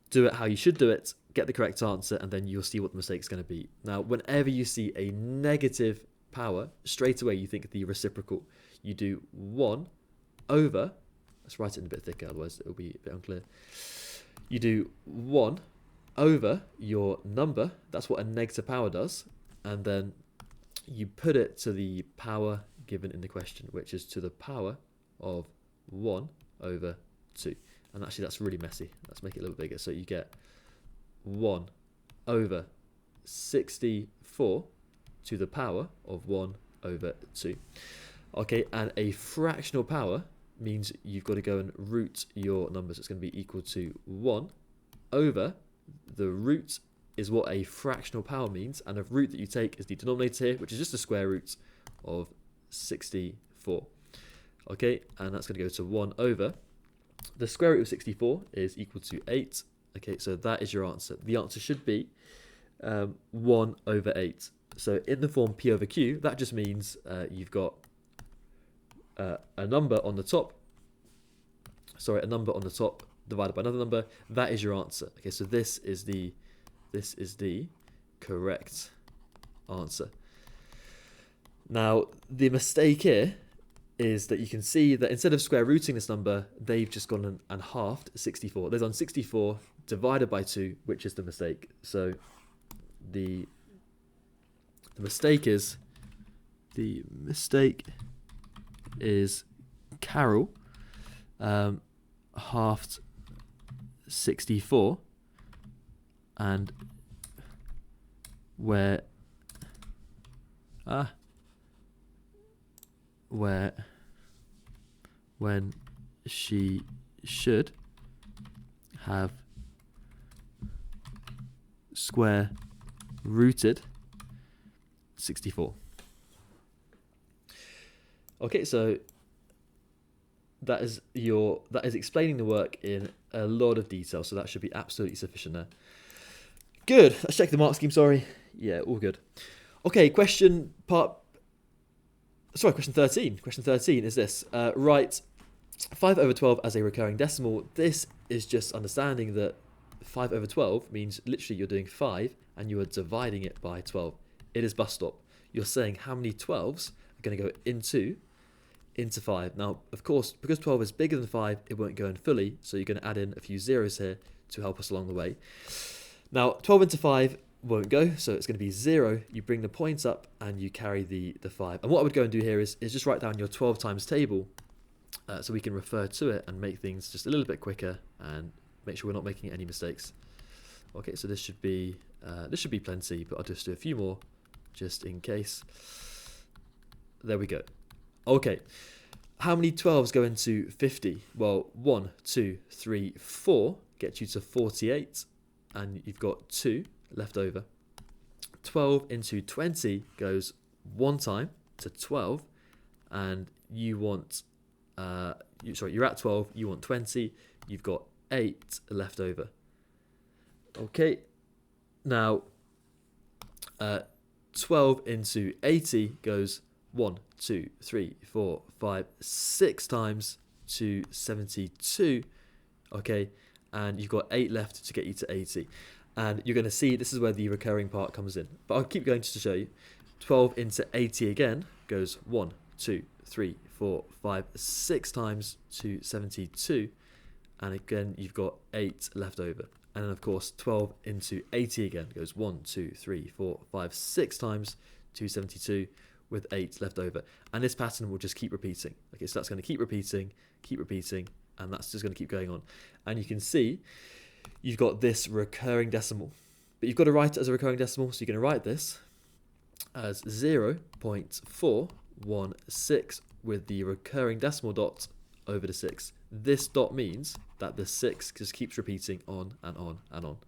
do it how you should do it, get the correct answer, and then you'll see what the mistake is going to be. Now, whenever you see a negative power, straight away you think the reciprocal. You do 1 over, let's write it in a bit thicker, otherwise it'll be a bit unclear. You do 1 over your number, that's what a negative power does, and then you put it to the power given in the question, which is to the power of 1 over 2. And actually that's really messy. Let's make it a little bigger. So you get 1 over 64 to the power of 1 over 2. Okay, and a fractional power means you've got to go and root your numbers. It's going to be equal to 1 over the root is what a fractional power means, and the root that you take is the denominator here, which is just the square root of 64. Okay, and that's going to go to 1 over. The square root of 64 is equal to 8. Okay, so that is your answer. The answer should be 1 over 8. So in the form P over Q, that just means you've got a number on the top. Sorry, a number on the top divided by another number. That is your answer. Okay, so this is the correct answer. Now, the mistake here is that you can see that instead of square rooting this number, they've just gone and halved 64. They've done 64 divided by 2, which is the mistake. So the mistake is Carol halved 64, and when she should have square rooted 64. Okay, so that is explaining the work in a lot of detail, so that should be absolutely sufficient there. Good. Let's check the mark scheme, sorry. Yeah, all good. Okay, question 13. Question 13 is this. Write 5 over 12 as a recurring decimal. This is just understanding that 5 over 12 means literally you're doing 5 and you are dividing it by 12. It is bus stop. You're saying how many 12s are going to go into into 5. Now, of course, because 12 is bigger than 5, it won't go in fully, so you're going to add in a few zeros here to help us along the way. Now, 12 into 5 won't go, so it's going to be 0. You bring the points up and you carry the 5. And what I would go and do here is just write down your 12 times table so we can refer to it and make things just a little bit quicker and make sure we're not making any mistakes. Okay, so this should be plenty, but I'll just do a few more just in case. There we go. Okay, how many 12s go into 50? Well, 1, 2, 3, 4 gets you to 48, and you've got 2 left over. 12 into 20 goes 1 time to 12, and you want, you're at 12, you want 20, you've got 8 left over. Okay, now 12 into 80 goes 1, 2, 3, 4, 5, 6 times to 72. Okay, and you've got 8 left to get you to 80. And you're going to see this is where the recurring part comes in. But I'll keep going just to show you. 12 into 80 again goes 1, 2, 3, 4, 5, 6 times to 72. And again, you've got 8 left over. And then, of course, 12 into 80 again goes 1, 2, 3, 4, 5, 6 times to 72 with 8 left over. And this pattern will just keep repeating. Okay, so that's going to keep repeating, and that's just going to keep going on. And you can see you've got this recurring decimal. But you've got to write it as a recurring decimal, so you're going to write this as 0.416 with the recurring decimal dot over the 6. This dot means that the 6 just keeps repeating on and on and on.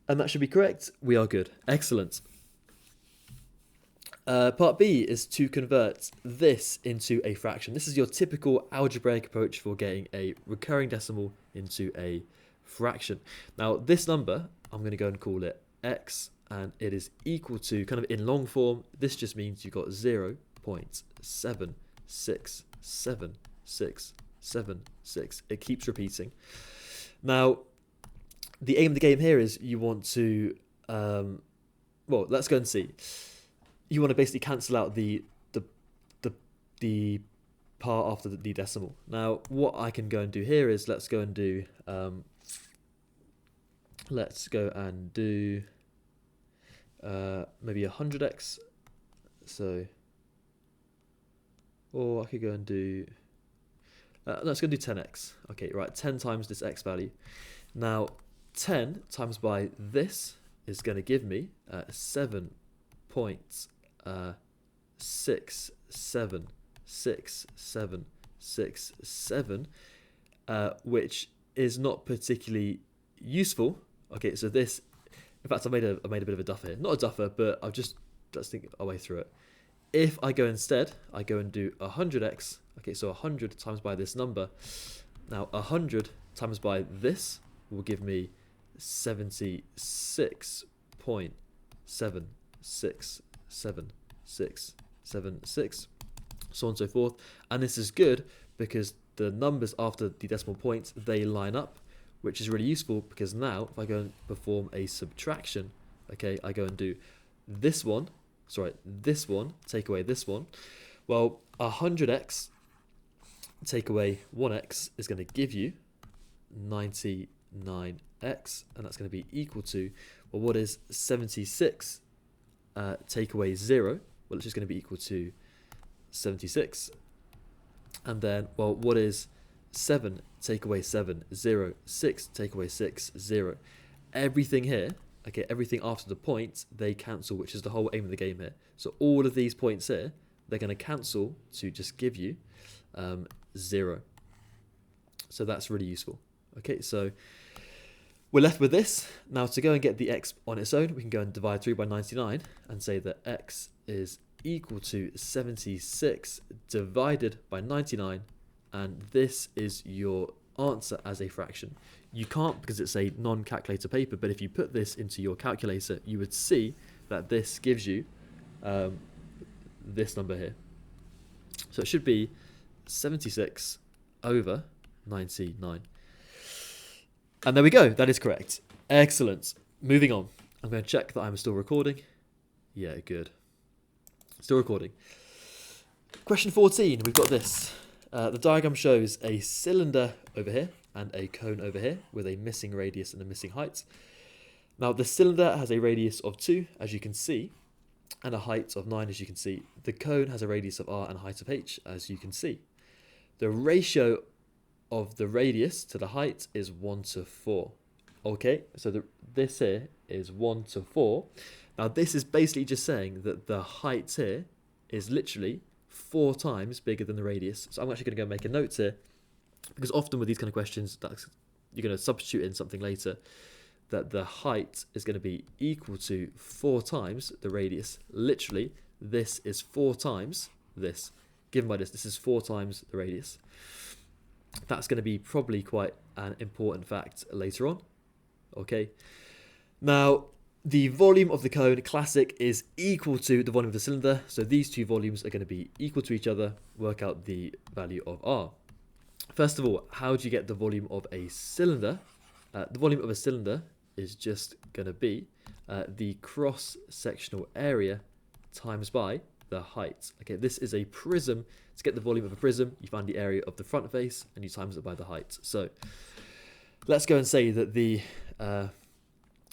And that should be correct. We are good. Excellent. Part B is to convert this into a fraction. This is your typical algebraic approach for getting a recurring decimal into a fraction. Now, this number, I'm going to go and call it x, and it is equal to, kind of in long form, this just means you've got 0.76766. It keeps repeating. Now, the aim of the game here is you want to, well, let's go and see. You want to basically cancel out the part after the decimal. Now, what I can go and do here is let's go and do maybe 100x. So, or I could go and do let's go and do 10x. Okay, right, 10 times this x value. Now, 10 times by this is going to give me 7.676767, which is not particularly useful. Okay, so this, in fact, I made a bit of a duffer here. Not a duffer, but let's think our way through it. If I go instead, I go and do 100x. Okay, so 100 times by this number. Now, 100 times by this will give me 76.7676676, so on and so forth. And this is good because the numbers after the decimal point, they line up, which is really useful because now if I go and perform a subtraction, okay, I go and do this one, take away this one. Well, 100x take away 1x is going to give you 99x, and that's going to be equal to, well, what is 76 take away 0? Well, it's just going to be equal to 76. And then, well, what is 7 take away 7? 0. 6 take away 6? 0. Everything here, okay, everything after the point, they cancel, which is the whole aim of the game here. So all of these points here, they're going to cancel to just give you 0. So that's really useful. Okay, so we're left with this. Now, to go and get the x on its own, we can go and divide 3 by 99 and say that x is equal to 76 divided by 99, and this is your answer as a fraction. You can't because it's a non-calculator paper, but if you put this into your calculator, you would see that this gives you this number here. So it should be 76 over 99. And there we go, that is correct. Excellent. Moving on. I'm going to check that I'm still recording. Yeah, good. Still recording. Question 14, we've got this. The diagram shows a cylinder over here and a cone over here with a missing radius and a missing height. Now the cylinder has a radius of 2, as you can see, and a height of 9, as you can see. The cone has a radius of r and a height of h, as you can see. The ratio of the radius to the height is 1 to 4. Okay, so this here is 1 to 4. Now this is basically just saying that the height here is literally 4 times bigger than the radius. So I'm actually going to go make a note here, because often with these kind of questions, you're going to substitute in something later, that the height is going to be equal to 4 times the radius. Literally, this is 4 times this. Given by this is 4 times the radius. That's going to be probably quite an important fact later on. Okay. Now, the volume of the cone, classic, is equal to the volume of the cylinder. So these two volumes are going to be equal to each other. Work out the value of R. First of all, how do you get the volume of a cylinder? The volume of a cylinder is just going to be the cross-sectional area times by the height. Okay, this is a prism. To get the volume of a prism, you find the area of the front face and you times it by the height. So let's go and say that the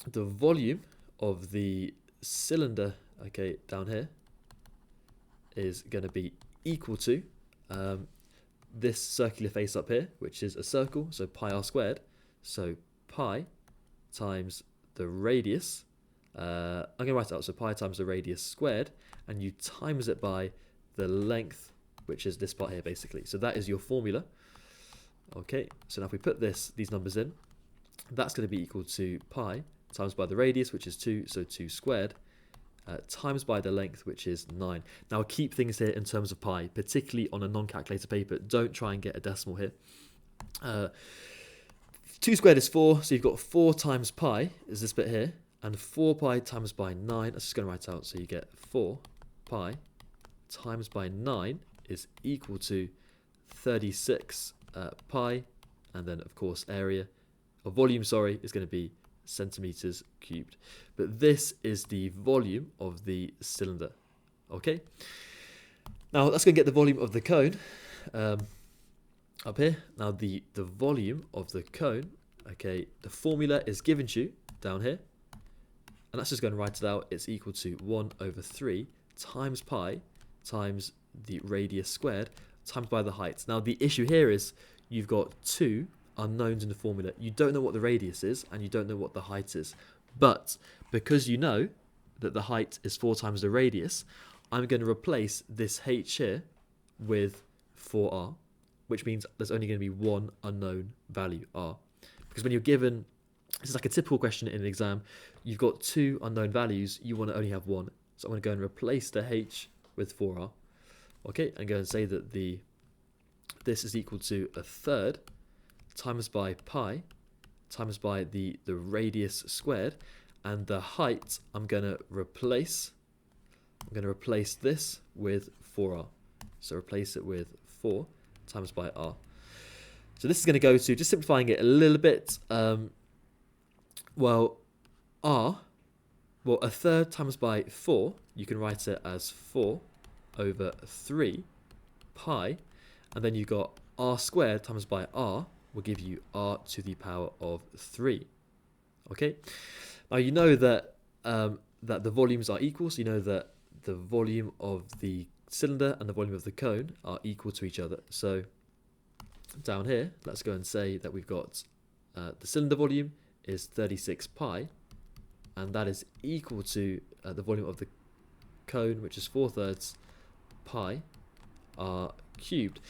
volume of the cylinder, okay, down here, is going to be equal to this circular face up here, which is a circle, so pi r squared. So pi times the radius, I'm going to write it out, so pi times the radius squared, and you times it by the length, which is this part here basically. So that is your formula. Okay, so now if we put these numbers in, that's going to be equal to pi times by the radius, which is 2, so 2 squared, times by the length, which is 9. Now keep things here in terms of pi, particularly on a non-calculator paper. Don't try and get a decimal here. 2 squared is 4, so you've got 4 times pi, is this bit here, and 4 pi times by 9, I'm just going to write out, so you get 4 pi times by 9 is equal to 36 pi, and then of course area, or volume, sorry, is going to be centimeters cubed. But this is the volume of the cylinder. Okay, now let's go and get the volume of the cone up here. Now the volume of the cone, okay, the formula is given to you down here, and that's just going to write it out. It's equal to 1 over 3 times pi times the radius squared times by the height. Now the issue here is you've got 2 unknowns in the formula. You don't know what the radius is and you don't know what the height is. But because you know that the height is 4 times the radius, I'm going to replace this h here with 4r, which means there's only going to be one unknown value, r. Because when you're given, this is like a typical question in an exam, you've got 2 unknown values, you want to only have one. So I'm going to go and replace the h with 4r. Okay, and go and say that this is equal to 1/3 times by pi times by the radius squared, and the height I'm going to replace this with 4r. So replace it with 4 times by r. So this is going to go to, just simplifying it a little bit, well, 1/3 times by 4, you can write it as 4 over 3 pi, and then you've got r squared times by r will give you r to the power of 3. Okay, now you know that that the volumes are equal, so you know that the volume of the cylinder and the volume of the cone are equal to each other. So down here, let's go and say that we've got the cylinder volume is 36 pi, and that is equal to the volume of the cone, which is 4/3 pi r cubed.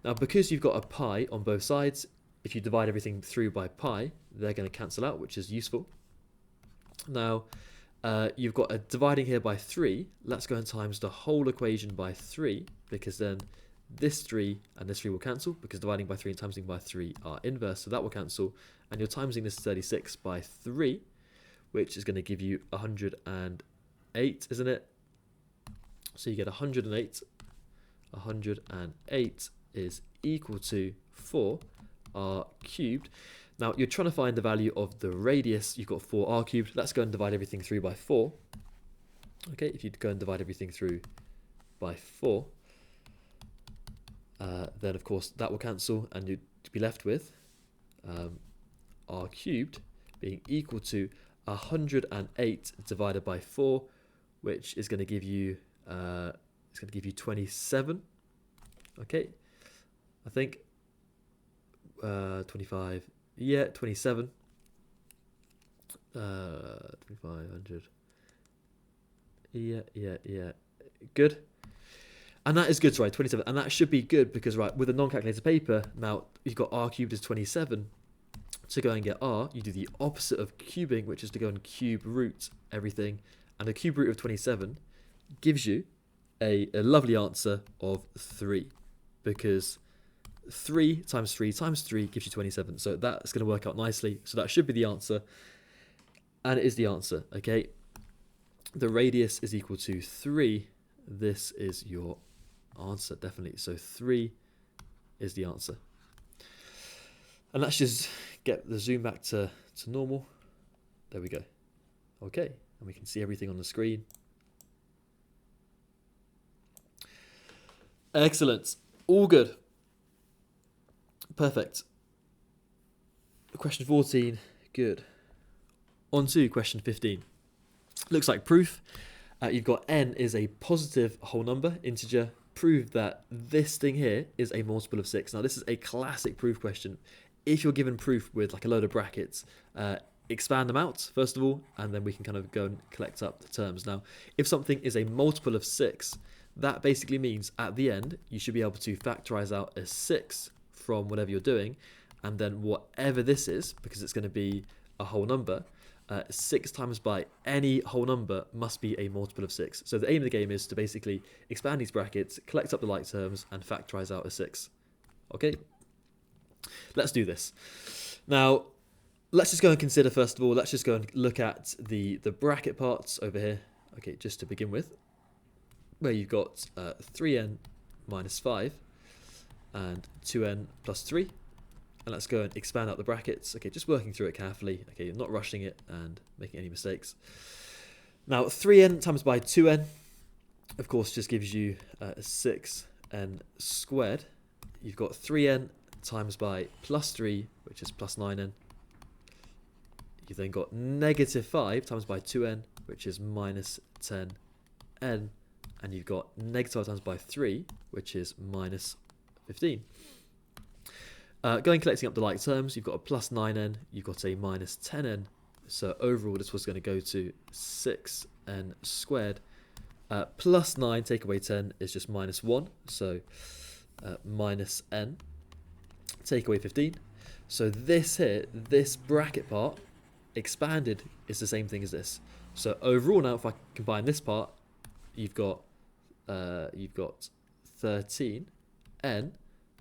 Now because you've got a pi on both sides, if you divide everything through by pi, they're going to cancel out, which is useful. Now you've got a dividing here by 3. Let's go and times the whole equation by 3, because then this 3 and this 3 will cancel, because dividing by 3 and timesing by 3 are inverse, so that will cancel. And you're timesing this 36 by 3, which is going to give you 108, isn't it? So you get 108. 108 is equal to 4r cubed. Now you're trying to find the value of the radius. You've got 4r cubed. Let's go and divide everything through by 4. Okay, if you go and divide everything through by 4, then of course that will cancel, and you'd be left with r cubed being equal to 108 divided by 4, which is going to give you 27. Okay, I think 25. Yeah, 27. 2500. Yeah. Good. And that is good, so right, 27. And that should be good because, right, with a non-calculator paper, now you've got r cubed is 27. To go and get r, you do the opposite of cubing, which is to go and cube root everything. And a cube root of 27 gives you a lovely answer of 3. Because 3 times 3 times 3 gives you 27. So that's going to work out nicely. So that should be the answer. And it is the answer, okay? The radius is equal to 3. This is your answer, definitely. So 3 is the answer. And let's just get the zoom back to normal. There we go. Okay, and we can see everything on the screen. Excellent. All good. Perfect. Question 14, good. On to question 15. Looks like proof. You've got n is a positive whole number, integer. Prove that this thing here is a multiple of 6. Now, this is a classic proof question. If you're given proof with like a load of brackets, expand them out, first of all, and then we can kind of go and collect up the terms. Now, if something is a multiple of 6, that basically means at the end, you should be able to factorize out a 6 from whatever you're doing, and then whatever this is, because it's going to be a whole number, 6 times by any whole number must be a multiple of 6. So the aim of the game is to basically expand these brackets, collect up the like terms, and factorize out a 6. Okay? Let's do this. Now, let's just go and consider, first of all, let's just go and look at the bracket parts over here. Okay, just to begin with, where you've got 3n minus 5 and 2n plus 3. And let's go and expand out the brackets. Okay, just working through it carefully. Okay, not rushing it and making any mistakes. Now, 3n times by 2n, of course, just gives you 6n squared. You've got 3n times by plus 3, which is plus 9n. You've then got negative 5 times by 2n, which is minus 10n. And you've got negative 5 times by 3, which is minus 15. Going collecting up the like terms, you've got a plus 9n, you've got a minus 10n. So overall, this was going to go to 6n squared. Plus 9 take away 10 is just minus 1. So minus n. Take away 15. So this here, this bracket part, expanded, is the same thing as this. So overall now, if I combine this part, you've got 13n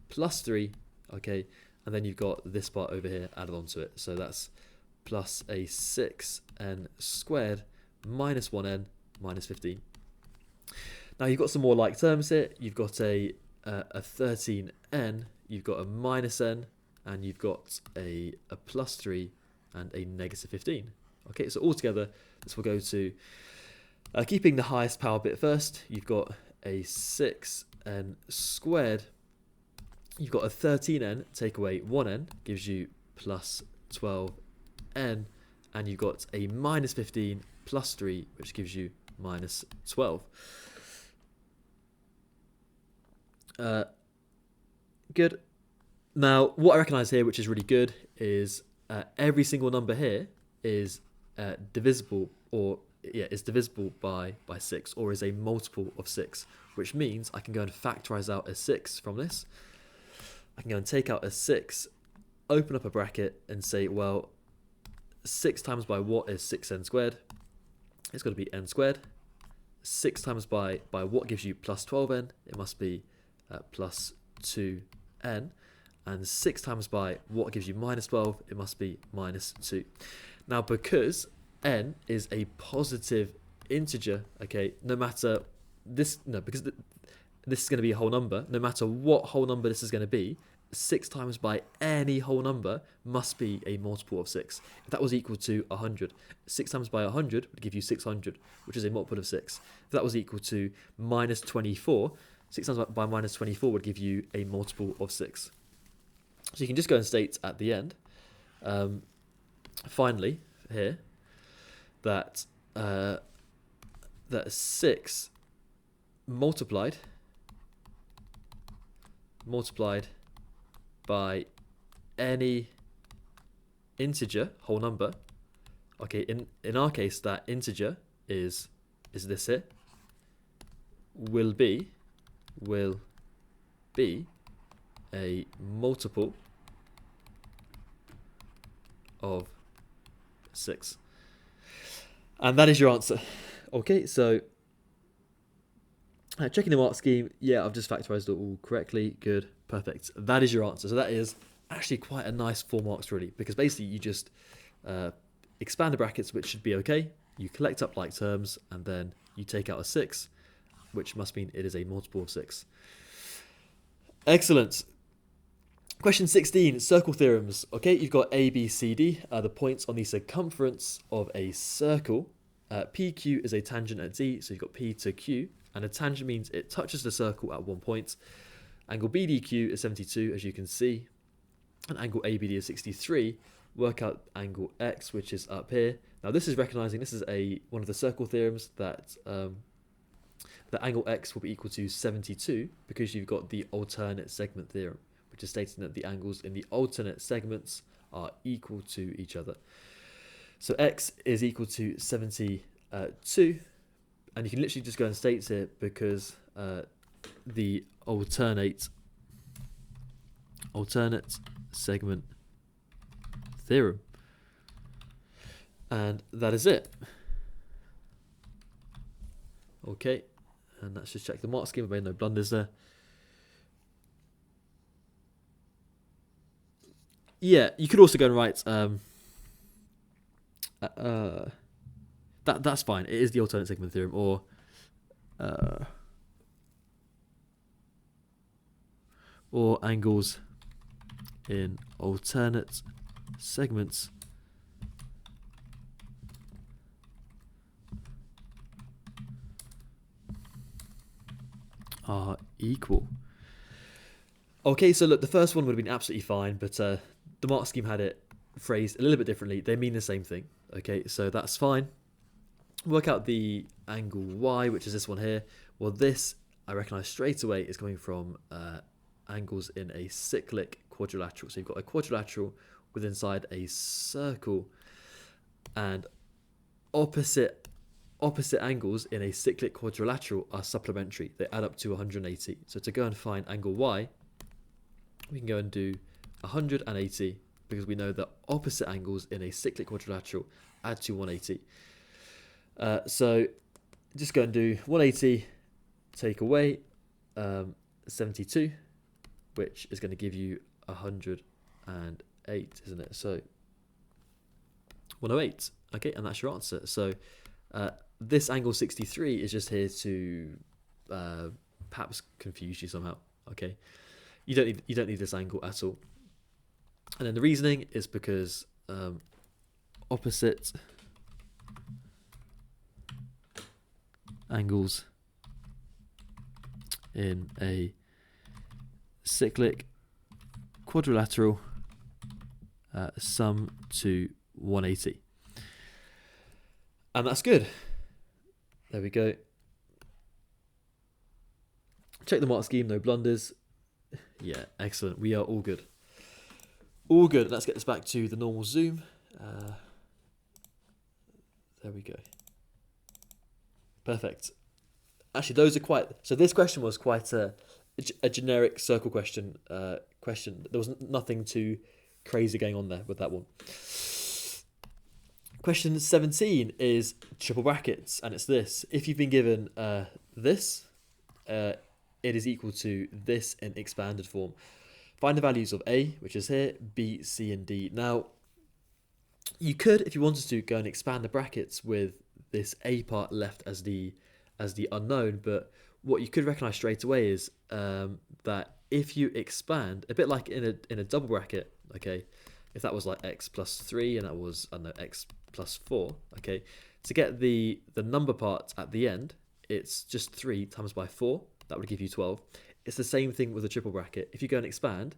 plus 3. Okay, and then you've got this part over here added onto it. So that's plus a 6n squared minus 1n minus 15. Now you've got some more like terms here. You've got a 13n, you've got a minus n, and you've got a plus 3 and a negative 15. Okay, so altogether, this will go to, keeping the highest power bit first, you've got a 6n squared. You've got a 13n, take away 1n, gives you plus 12n, and you've got a minus 15 plus 3, which gives you minus 12. Good. Now, what I recognise here, which is really good, is every single number here is divisible, or is divisible by 6, or is a multiple of 6, which means I can go and factorise out a 6 from this. I can go and take out a 6, open up a bracket and say, well, 6 times by what is 6n squared? It's got to be n squared. 6 times by what gives you plus 12n? It must be plus 2n. And 6 times by what gives you minus 12? It must be minus 2. Now, because n is a positive integer, okay, no matter this, no, because this is going to be a whole number, no matter what whole number this is going to be, 6 times by any whole number must be a multiple of 6. If that was equal to 100, 6 times by 100 would give you 600, which is a multiple of 6. If that was equal to minus 24, 6 times by minus 24 would give you a multiple of 6. So you can just go and state at the end, finally, here, that 6 multiplied by any integer, whole number. Okay, in our case, that integer is this here. Will be a multiple of 6. And that is your answer. Okay, so checking the mark scheme. Yeah, I've just factorized it all correctly. Good, perfect. That is your answer. So that is actually quite a nice 4 marks really, because basically you just expand the brackets, which should be okay. You collect up like terms, and then you take out a 6, which must mean it is a multiple of 6. Excellent. Question 16, circle theorems. Okay, you've got A, B, C, D, the points on the circumference of a circle. PQ is a tangent at D, so you've got P to Q, and a tangent means it touches the circle at one point. Angle BDQ is 72, as you can see, and angle ABD is 63. Work out angle X, which is up here. Now this is recognizing this is one of the circle theorems that the angle X will be equal to 72 because you've got the alternate segment theorem, which is stating that the angles in the alternate segments are equal to each other. So X is equal to 72, and you can literally just go and state it because the alternate segment theorem, and that is it. Okay, and let's just check the mark scheme. I made no blunders there. Yeah, you could also go and write that's fine. It is the alternate segment theorem, or angles in alternate segments are equal. Okay, so look, the first one would have been absolutely fine, but the mark scheme had it phrased a little bit differently. They mean the same thing. Okay, so that's fine. Work out the angle Y, which is this one here. Well, this I recognise straight away is coming from angles in a cyclic quadrilateral. So you've got a quadrilateral with inside a circle, and opposite angles in a cyclic quadrilateral are supplementary. They add up to 180. So to go and find angle Y, we can go and do 180 because we know that opposite angles in a cyclic quadrilateral add to 180. So just go and do 180, take away 72, which is going to give you 108, isn't it? So 108. Okay, and that's your answer. So this angle 63 is just here to perhaps confuse you somehow. Okay, you don't need this angle at all. And then the reasoning is because opposite angles in a cyclic quadrilateral sum to 180. And that's good. There we go. Check the mark scheme, no blunders. Yeah, excellent. We are all good. All good. Let's get this back to the normal zoom. There we go. Perfect. Actually, those are quite... So this question was quite a generic circle question. There was nothing too crazy going on there with that one. Question 17 is triple brackets, and it's this. If you've been given this, it is equal to this in expanded form. Find the values of A, which is here, B, C, and D. Now, you could, if you wanted to, go and expand the brackets with this A part left as the unknown, but what you could recognise straight away is that if you expand, a bit like in a double bracket, okay, if that was like x plus 3 and that was, I don't know, x plus 4, okay, to get the number part at the end, it's just 3 times by 4, that would give you 12. It's the same thing with a triple bracket. If you go and expand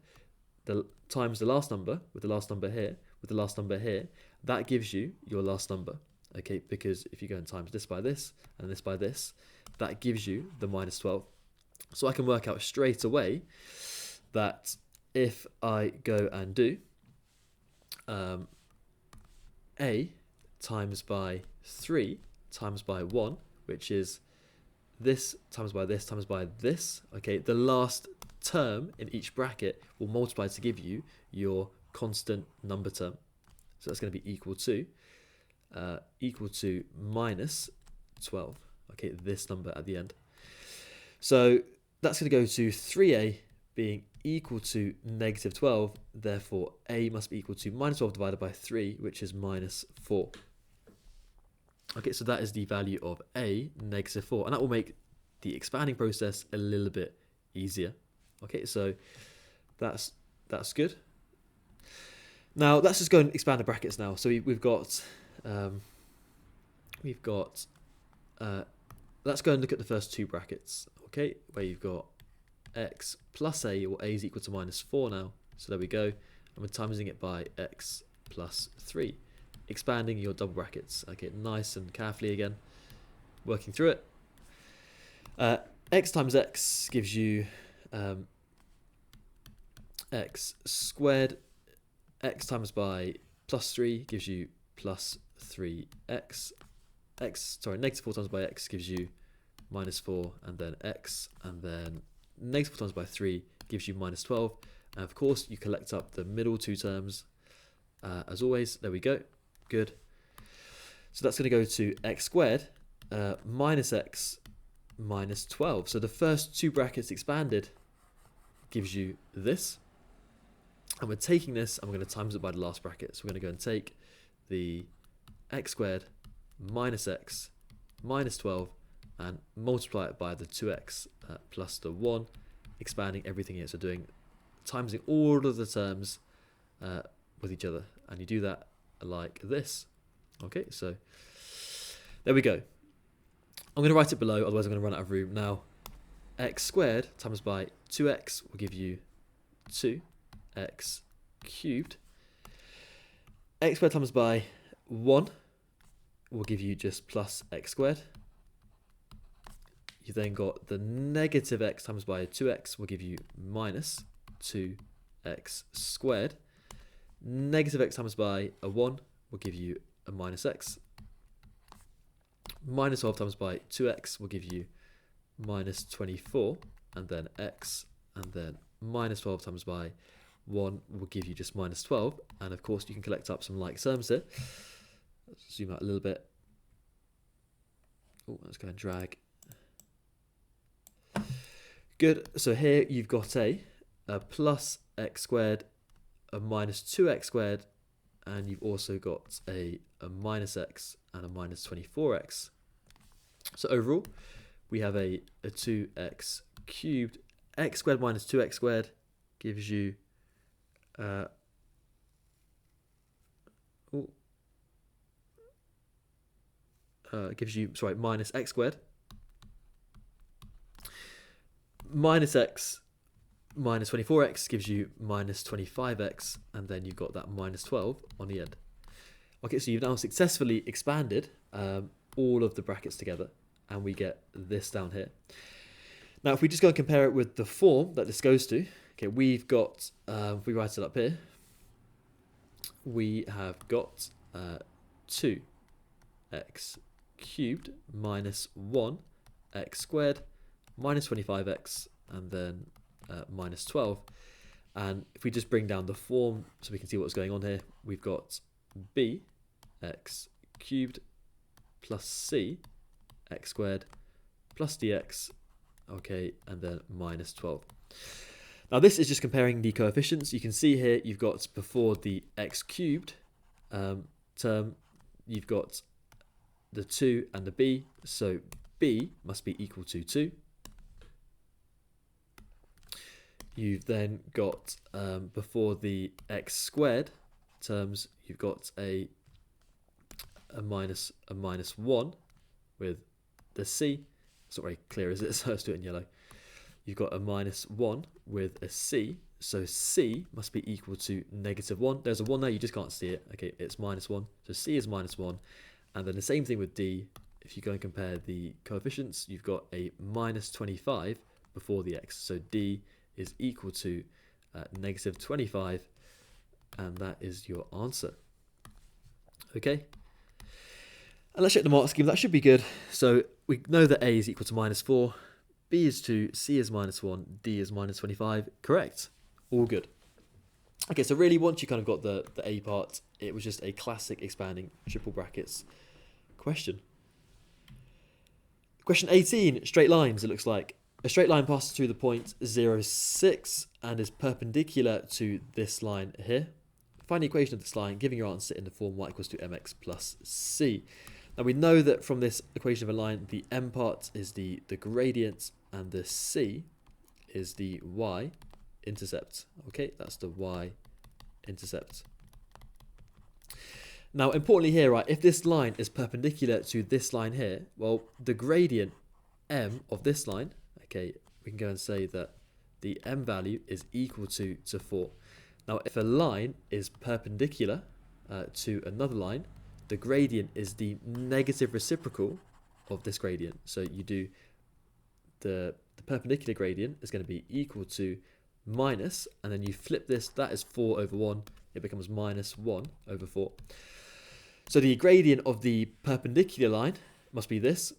times the last number with the last number here, with the last number here, that gives you your last number. Okay, because if you go and times this by this and this by this, that gives you the minus 12. So I can work out straight away that if I go and do a times by 3 times by 1, which is this times by this times by this, okay, the last term in each bracket will multiply to give you your constant number term. So that's going to be equal to minus 12, okay, this number at the end. So that's going to go to 3a being equal to negative 12, therefore a must be equal to minus 12 divided by 3, which is minus 4. Okay, so that is the value of a, negative 4, and that will make the expanding process a little bit easier. Okay, so that's good. Now let's just go and expand the brackets now. So we've got let's go and look at the first two brackets. Okay, where you've got x plus a, or a is equal to minus 4 now. So there we go, and we're timesing it by x plus 3. Expanding your double brackets. Okay, nice and carefully again, working through it. X times x gives you x squared. X times by plus 3 gives you plus 3x. Negative 4 times by x gives you minus 4, and then x, and then negative 4 times by 3 gives you minus 12. And of course, you collect up the middle two terms as always. There we go. Good. So that's going to go to x squared minus x minus 12. So the first two brackets expanded gives you this. And we're taking this and we're going to times it by the last bracket. So we're going to go and take the x squared minus x minus 12 and multiply it by the 2x plus the 1, expanding everything here. So timesing all of the terms with each other. And you do that like this. Okay, so there we go. I'm going to write it below, otherwise I'm going to run out of room. Now, x squared times by 2x will give you 2x cubed. X squared times by 1 will give you just plus x squared. You then got the negative x times by 2x will give you minus 2x squared. Negative x times by a 1 will give you a minus x. Minus 12 times by 2x will give you minus 24, and then x, and then minus 12 times by 1 will give you just minus 12. And of course, you can collect up some like terms here. Let's zoom out a little bit. Oh, let's go and drag. Good. So here you've got a plus x squared, a minus 2x squared, and you've also got a minus x and a minus 24x. So overall, we have a 2x cubed. X squared minus 2x squared gives you minus x squared. Minus x minus 24x gives you minus 25x, and then you've got that minus 12 on the end. Okay, so you've now successfully expanded all of the brackets together, and we get this down here. Now, if we just go and compare it with the form that this goes to, okay, we've got, if we write it up here, we have got 2x cubed minus 1x squared minus 25x, and then minus 12. And if we just bring down the form so we can see what's going on here, we've got bx cubed plus c x squared plus dx, okay, and then minus 12. Now this is just comparing the coefficients. You can see here you've got before the x cubed term, you've got the 2 and the b, so b must be equal to 2. You've then got, before the x squared terms, you've got a minus 1 with the c. It's not very clear, is it? So let's do it in yellow. you've got a -1 with a c, so c must be equal to -1. There's a 1 there, you just can't see it. Okay, it's -1, so c is -1. And then the same thing with d. If you go and compare the coefficients, you've got a -25 before the x. So d is equal to -25, and that is your answer. Okay, and let's check the mark scheme. That should be good. So we know that a is equal to -4, b is 2, c is -1, d is -25. Correct. All good. Okay, so really once you kind of got the a part, it was just a classic expanding triple brackets question. Question 18, straight lines, it looks like. A straight line passes through the point 0, 6 and is perpendicular to this line here. Find the equation of this line, giving your answer in the form y equals to mx plus c. Now we know that from this equation of a line, the m part is the gradient and the c is the y-intercept. Okay, that's the y-intercept. Now, importantly here, right, if this line is perpendicular to this line here, well, the gradient m of this line, okay, we can go and say that the m value is equal to 4. Now, if a line is perpendicular to another line, the gradient is the negative reciprocal of this gradient. So you do the perpendicular gradient is going to be equal to minus, and then you flip this, that is 4 over 1, it becomes -1 over 4. So the gradient of the perpendicular line must be this,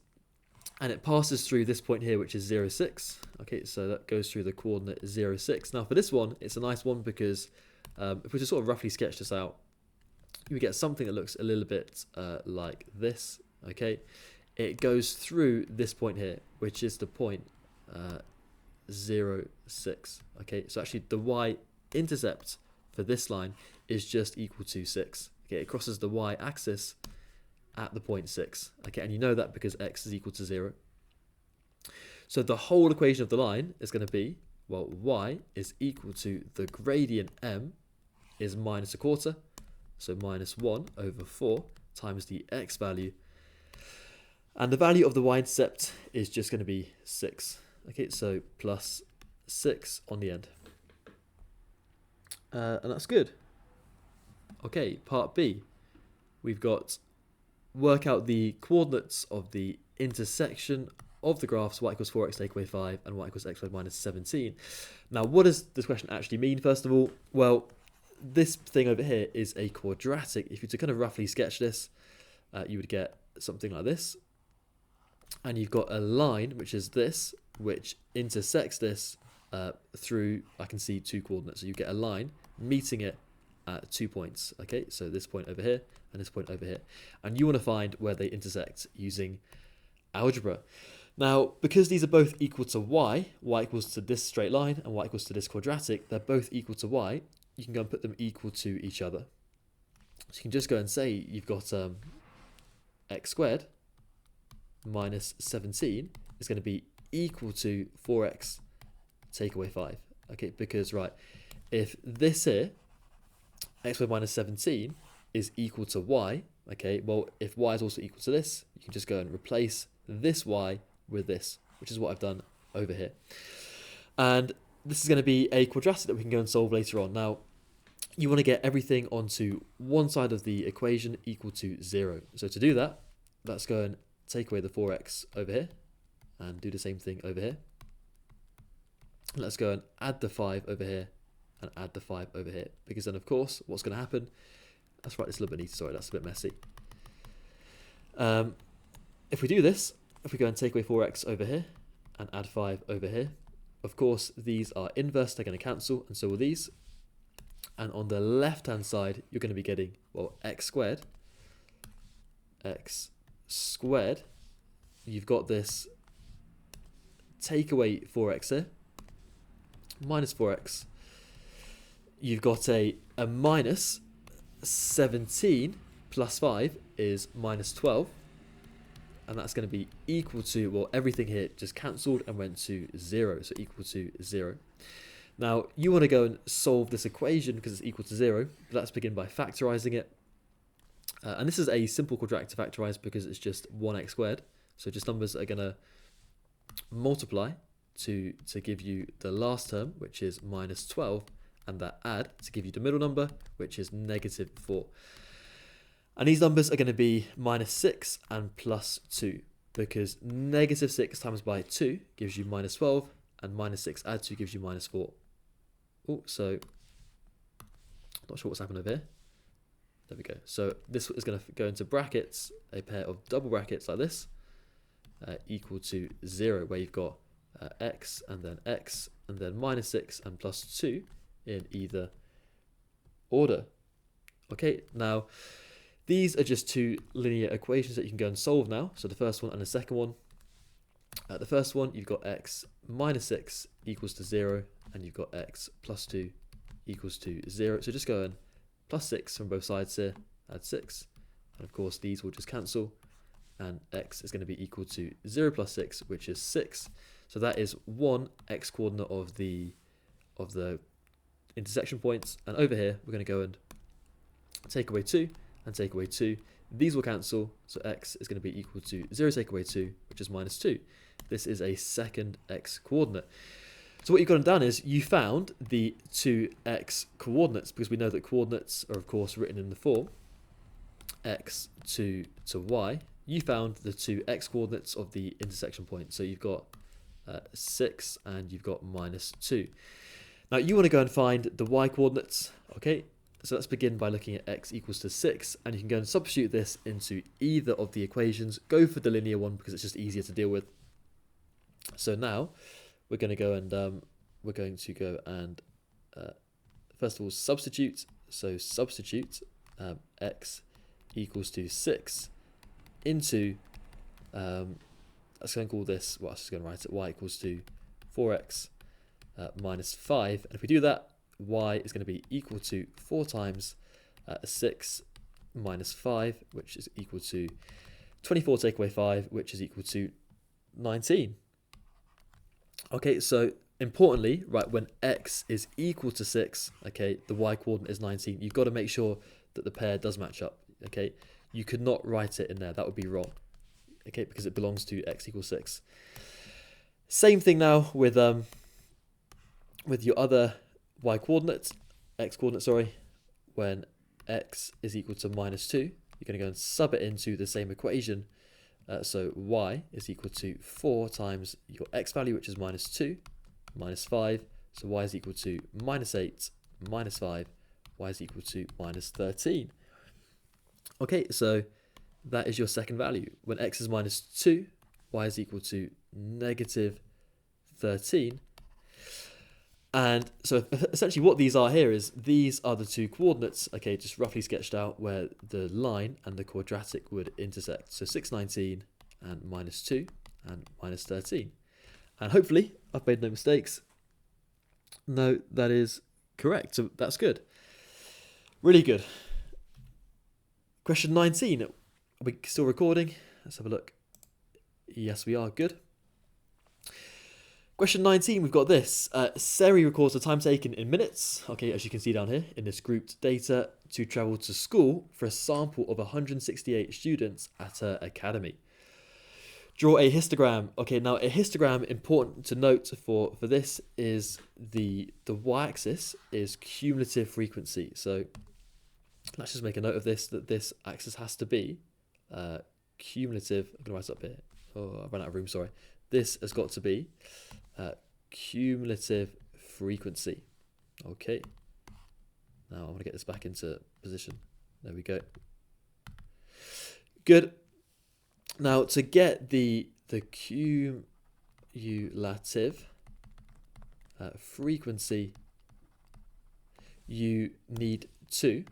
and it passes through this point here, which is 0, 6. Okay, so that goes through the coordinate 0, 6. Now for this one, it's a nice one because if we just sort of roughly sketch this out, you would get something that looks a little bit like this. Okay, it goes through this point here, which is the point 0, 6. Okay, so actually the y-intercept for this line is just equal to 6. Okay, it crosses the y-axis at the point 6. Okay, and you know that because x is equal to 0. So the whole equation of the line is going to be, well, y is equal to the gradient m is -1/4, so -1 over 4 times the x value. And the value of the y-intercept is just going to be 6. Okay, so plus 6 on the end. And that's good. Okay, part B. We've got work out the coordinates of the intersection of the graphs y equals 4x take away 5 and y equals x squared minus 17. Now, what does this question actually mean, first of all? Well, this thing over here is a quadratic. If you were to kind of roughly sketch this, you would get something like this. And you've got a line, which is this, which intersects this through, I can see 2 coordinates. So you get a line meeting it at 2 points. Okay, so this point over here and this point over here. And you want to find where they intersect using algebra. Now, because these are both equal to y equals to this straight line and y equals to this quadratic, they're both equal to y, you can go and put them equal to each other. So you can just go and say you've got x squared minus 17 is going to be equal to 4x take away 5. Okay, because, right, if this here, x squared minus 17, is equal to y, okay, well, if y is also equal to this, you can just go and replace this y with this, which is what I've done over here. And this is going to be a quadratic that we can go and solve later on. Now, you want to get everything onto one side of the equation equal to 0. So to do that, let's go and take away the 4x over here and do the same thing over here. Let's go and add the 5 over here and add the 5 over here, because then of course what's going to happen, let's write this a little bit neater, sorry, that's a bit messy. If we do this, if we go and take away 4x over here and add 5 over here, of course these are inverse, they're going to cancel, and so will these. And on the left hand side you're going to be getting, well, x squared, you've got this take away 4x here, minus 4x, you've got a minus 17 plus 5 is minus 12, and that's going to be equal to, well, everything here just cancelled and went to 0, so equal to 0. Now, you want to go and solve this equation because it's equal to 0. Let's begin by factorising it. And this is a simple quadratic to factorise because it's just 1x squared. So just numbers that are going to multiply to give you the last term, which is minus 12, and that add to give you the middle number, which is negative 4. And these numbers are going to be minus 6 and plus 2, because negative 6 times by 2 gives you minus 12, and minus 6 add 2 gives you minus 4. Oh, so not sure what's happened over here. There we go. So this is going to go into brackets, a pair of double brackets like this, equal to 0, where you've got x, and then minus 6 and plus 2 in either order. Okay, now these are just two linear equations that you can go and solve now. So the first one and the second one. The first one, you've got x minus 6 equals to 0, and you've got x plus 2 equals to 0. So just go and plus 6 from both sides here, add 6. And of course, these will just cancel. And x is going to be equal to 0 plus 6, which is 6. So that is one x coordinate of the intersection points. And over here, we're going to go and take away 2 and take away 2. These will cancel, so x is going to be equal to 0 take away 2, which is minus 2. This is a second x coordinate. So what you've gone done is you found the two x coordinates, because we know that coordinates are of course written in the form x to y. You found the two x coordinates of the intersection point. So you've got 6 and you've got minus 2. Now you want to go and find the y coordinates. Okay, so let's begin by looking at x equals to 6, and you can go and substitute this into either of the equations. Go for the linear one because it's just easier to deal with. So now we're going to go and first of all substitute. So substitute x equals to 6 into let's go and call this, well, I'm just going to write it y equals to 4x minus 5. And if we do that, y is going to be equal to 4 times 6 minus 5, which is equal to 24 take away 5, which is equal to 19. Okay, so importantly, right, when x is equal to 6, okay, the y coordinate is 19. You've got to make sure that the pair does match up, okay? You could not write it in there. That would be wrong, okay, because it belongs to x equals 6. Same thing now with your other y coordinates, x coordinate, sorry. When x is equal to minus 2, you're going to go and sub it into the same equation. So y is equal to 4 times your x value, which is minus 2, minus 5. So y is equal to minus 8, minus 5. Y is equal to minus 13. Okay, so that is your second value. When x is minus 2, y is equal to negative 13. And so essentially what these are here is these are the two coordinates, okay, just roughly sketched out where the line and the quadratic would intersect. So 619 and minus 2 and minus 13. And hopefully I've made no mistakes. No, that is correct. So that's good. Really good. Question 19. Are we still recording? Let's have a look. Yes, we are. Good. Question 19, we've got this. Seri records the time taken in minutes, okay, as you can see down here in this grouped data, to travel to school for a sample of 168 students at her academy. Draw a histogram. Okay, now a histogram, important to note for this, is the y-axis is cumulative frequency. So let's just make a note of this, that this axis has to be cumulative. I'm going to write it up here. Oh, I ran out of room, sorry. This has got to be cumulative frequency. Okay. Now I want to get this back into position. There we go. Good. Now to get the cumulative frequency, you need to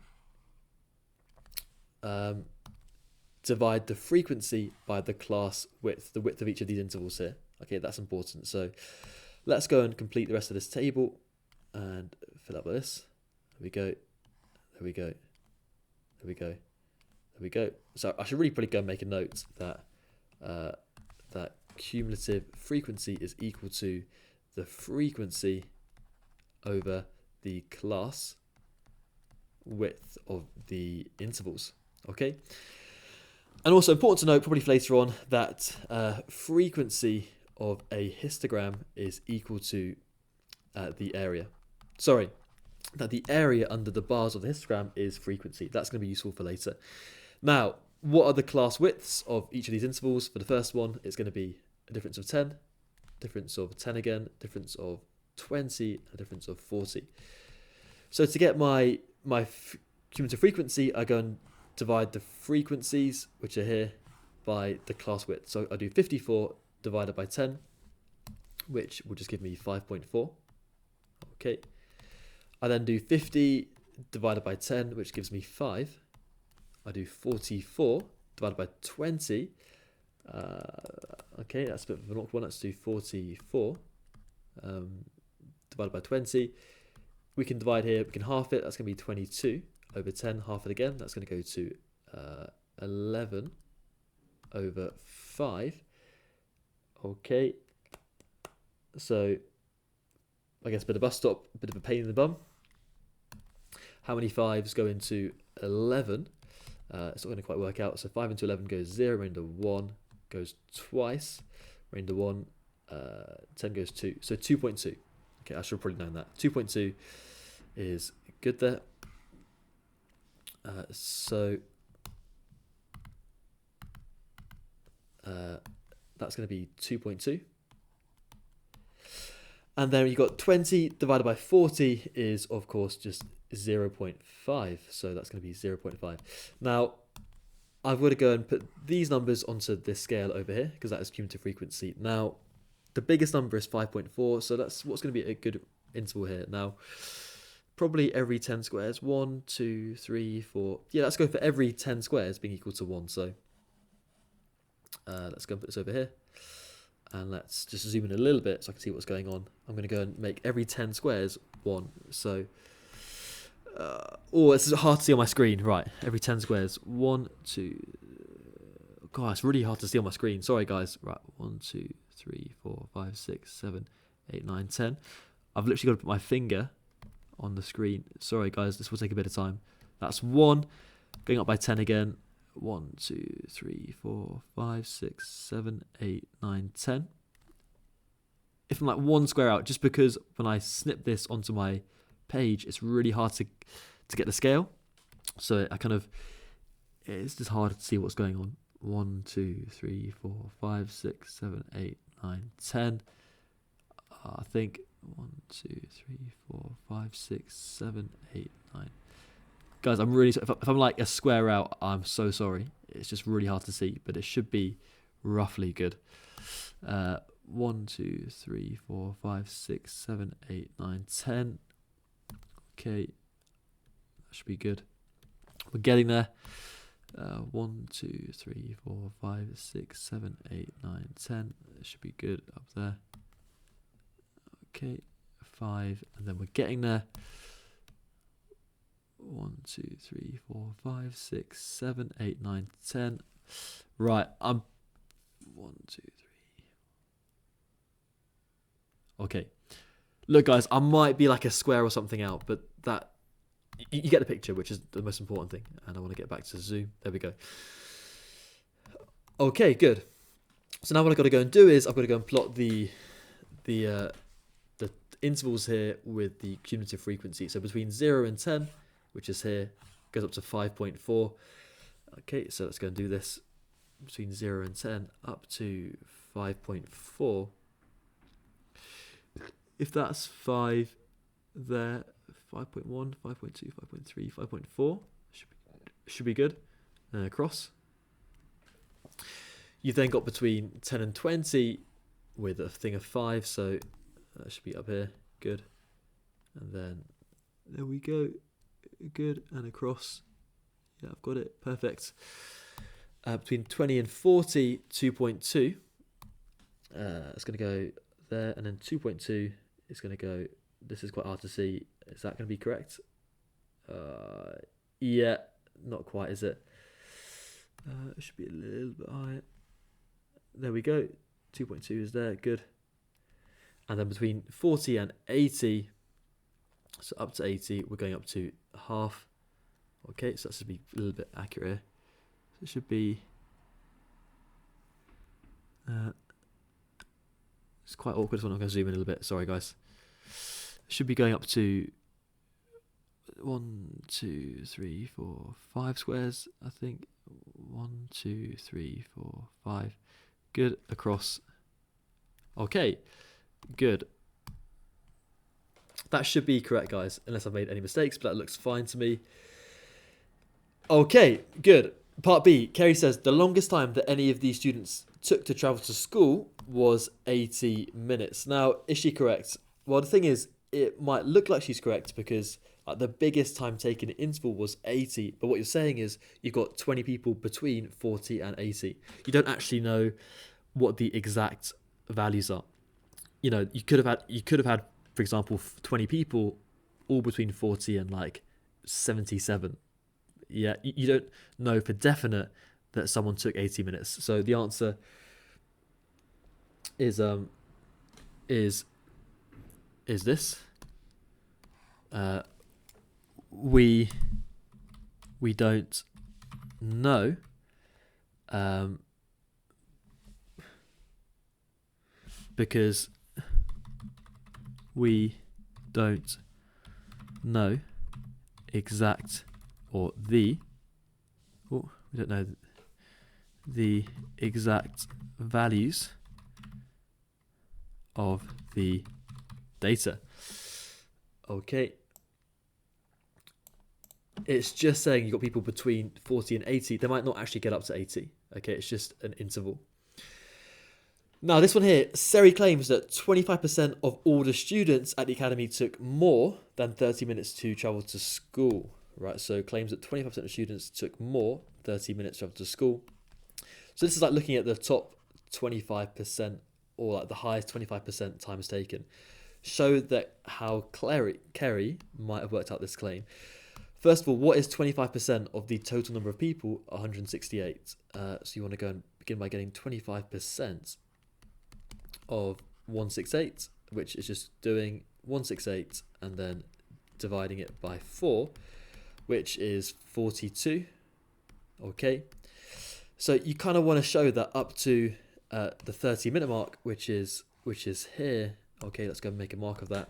divide the frequency by the class width, the width of each of these intervals here. Okay, that's important. So let's go and complete the rest of this table and fill up with this. There we go. There we go. There we go. There we go. So I should really probably go and make a note that that cumulative frequency is equal to the frequency over the class width of the intervals. Okay. And also important to note, probably later on, that frequency of a histogram is equal to the area. Sorry, that the area under the bars of the histogram is frequency. That's going to be useful for later. Now, what are the class widths of each of these intervals? For the first one, it's going to be a difference of 10, difference of 10 again, difference of 20, a difference of 40. So to get my cumulative frequency, I go and divide the frequencies, which are here, by the class width. So I do 54 divided by 10, which will just give me 5.4. Okay. I then do 50 divided by 10, which gives me 5. I do 44 divided by 20. Okay, that's a bit of an awkward one. Let's do 44 divided by 20. We can divide here, we can half it. That's going to be 22 over 10. Half it again. That's going to go to 11 over 5. Okay. So, I guess a bit of bus stop, a bit of a pain in the bum. How many 5s go into 11? It's not going to quite work out. So 5 into 11 goes 0, remainder 1 goes twice, remainder 1, 10 goes 2. So 2.2. Okay, I should have probably known that. 2.2 is good there. So that's going to be 2.2. And then you've got 20 divided by 40 is, of course, just 0.5. So that's going to be 0.5. Now, I've got to go and put these numbers onto this scale over here, because that is cumulative frequency. Now, the biggest number is 5.4. So that's what's going to be a good interval here. Now, probably every 10 squares. 1, 2, 3, 4. Yeah, let's go for every 10 squares being equal to 1. So let's go and put this over here. And let's just zoom in a little bit so I can see what's going on. I'm going to go and make every 10 squares 1. So, oh, it's hard to see on my screen. Right, every 10 squares. 1, 2. God, it's really hard to see on my screen. Sorry, guys. Right, 1, 2, 3, 4, 5, 6, 7, 8, 9, 10. I've literally got to put my finger on the screen. Sorry, guys. This will take a bit of time. That's 1. Going up by 10 again. 1, 2, 3, 4, 5, 6, 7, 8, 9, 10. If I'm like 1 square out, just because when I snip this onto my page, it's really hard to get the scale. So it's just hard to see what's going on. 1, 2, 3, 4, 5, 6, 7, 8, 9, 10. I think 1, 2, 3, 4, 5, 6, 7, 8, 9. Guys, I'm really if I'm like a square out, I'm so sorry. It's just really hard to see, but it should be roughly good. 1, 2, 3, 4, 5, 6, 7, 8, 9, 10. Okay, that should be good. We're getting there. 1, 2, 3, 4, 5, 6, 7, 8, 9, 10. That should be good up there. Okay, 5, and then we're getting there. 1, 2, 3, 4, 5, 6, 7, 8, 9, 10. Right, I'm 1, 2, 3. Okay. Look, guys, I might be like a square or something out, but that you get the picture, which is the most important thing. And I want to get back to Zoom. There we go. Okay, good. So now what I've got to go and do is I've got to go and plot the intervals here with the cumulative frequency. So between 0 and 10, which is here, goes up to 5.4. Okay, so let's go and do this. Between 0 and 10, up to 5.4. If that's 5 there, 5.1, 5.2, 5.3, 5.4, should be good. Across. You've then got between 10 and 20 with a thing of 5, so that should be up here. Good. And then there we go. Good. And across. Yeah, I've got it. Perfect. Between 20 and 40, 2.2. It's going to go there. And then 2.2 is going to go... This is quite hard to see. Is that going to be correct? Yeah, not quite, is it? It should be a little bit higher. There we go. 2.2 is there. Good. And then between 40 and 80, so up to 80, we're going up to half. Okay, so that should be a little bit accurate here. So it should be It's quite awkward, so I'm going to zoom in a little bit. Sorry, guys. Should be going up to 1, 2, 3, 4, 5 squares, I think. 1, 2, 3, 4, 5. Good. Across. Okay. Good. That should be correct, guys, unless I've made any mistakes, but that looks fine to me. Okay, good. Part B, Kerry says, the longest time that any of these students took to travel to school was 80 minutes. Now, is she correct? Well, the thing is, it might look like she's correct because the biggest time taken in interval was 80. But what you're saying is you've got 20 people between 40 and 80. You don't actually know what the exact values are. You know, you could have had, for example, 20 people all between 40 and like 77. Yeah, you don't know for definite that someone took 80 minutes. So the answer is this. We don't know because we don't know exact or we don't know the exact values of the data. Okay. It's just saying you've got people between 40 and 80. They might not actually get up to 80. Okay, it's just an interval. Now, this one here, Seri claims that 25% of all the students at the academy took more than 30 minutes to travel to school. Right, so claims that 25% of students took more 30 minutes to travel to school. So this is like looking at the top 25% or like the highest 25% times taken. Show that how Kerry might have worked out this claim. First of all, what is 25% of the total number of people? 168. So you want to go and begin by getting 25% of 168, which is just doing 168 and then dividing it by 4, which is 42. Okay. So you kind of want to show that up to the 30-minute mark, which is here. Okay, let's go and make a mark of that.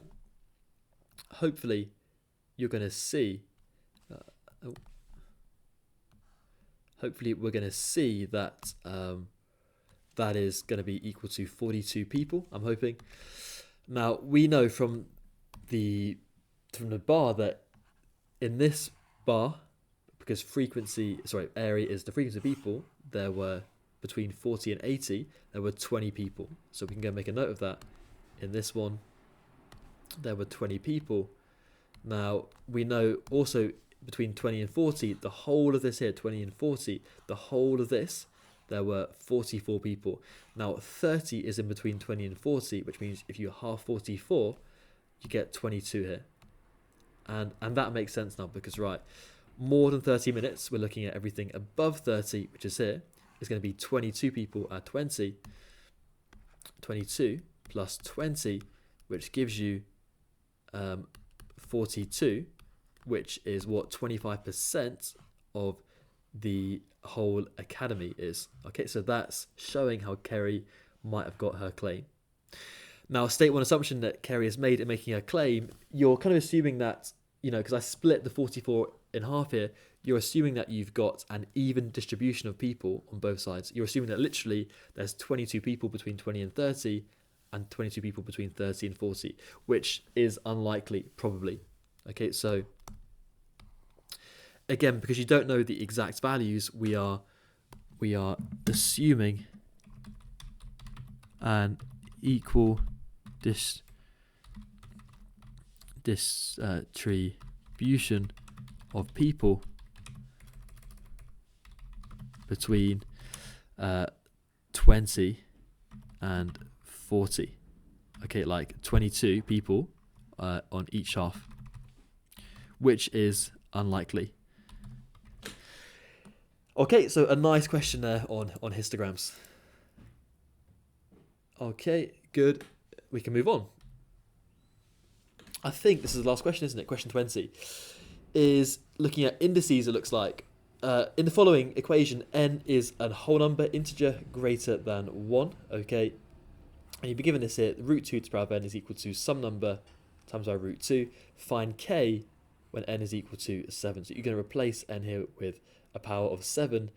Hopefully, you're going to see. Hopefully, we're going to see that that is going to be equal to 42 people. I'm hoping. Now we know from the bar that in this bar, because area is the frequency of people, there were between 40 and 80. There were 20 people. So we can go and make a note of that. In this one, there were 20 people. Now, we know also between 20 and 40, the whole of this here, 20 and 40, the whole of this, there were 44 people. Now, 30 is in between 20 and 40, which means if you half 44, you get 22 here. And that makes sense now because, right, more than 30 minutes, we're looking at everything above 30, which is here, is going to be 22 people at 20. 22 plus 20, which gives you 42, which is what 25% of the whole academy is. Okay, so that's showing how Kerry might have got her claim. Now, state one assumption that Kerry has made in making her claim, you're kind of assuming that, you know, because I split the 44 in half here, you're assuming that you've got an even distribution of people on both sides. You're assuming that literally there's 22 people between 20 and 30 and 22 people between 30 and 40, which is unlikely, probably. Okay, so again, because you don't know the exact values, we are assuming an equal distribution of people between 20 and 40. Okay, like 22 people on each half, which is unlikely. Okay, so a nice question there on histograms. Okay, good. We can move on. I think this is the last question, isn't it? Question 20 is looking at indices, it looks like. In the following equation, n is a whole number, integer greater than 1. Okay, And you've been given this here, root 2 to the power of n is equal to some number times by root 2. Find k when n is equal to 7. So you're going to replace n here with a power of 7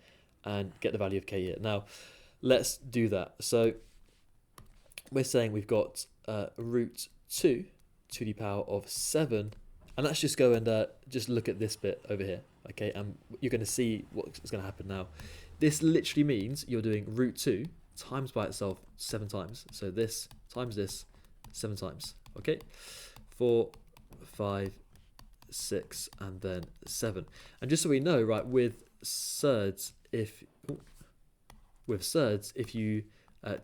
and get the value of k here. Now, let's do that. So we're saying we've got root 2 to the power of 7. And let's just go and just look at this bit over here. Okay, and you're going to see what's going to happen now. This literally means you're doing root 2 times by itself 7 times. So this times this 7 times. Okay, 4, 5, 6, and then 7. And just so we know, right, with surds, if you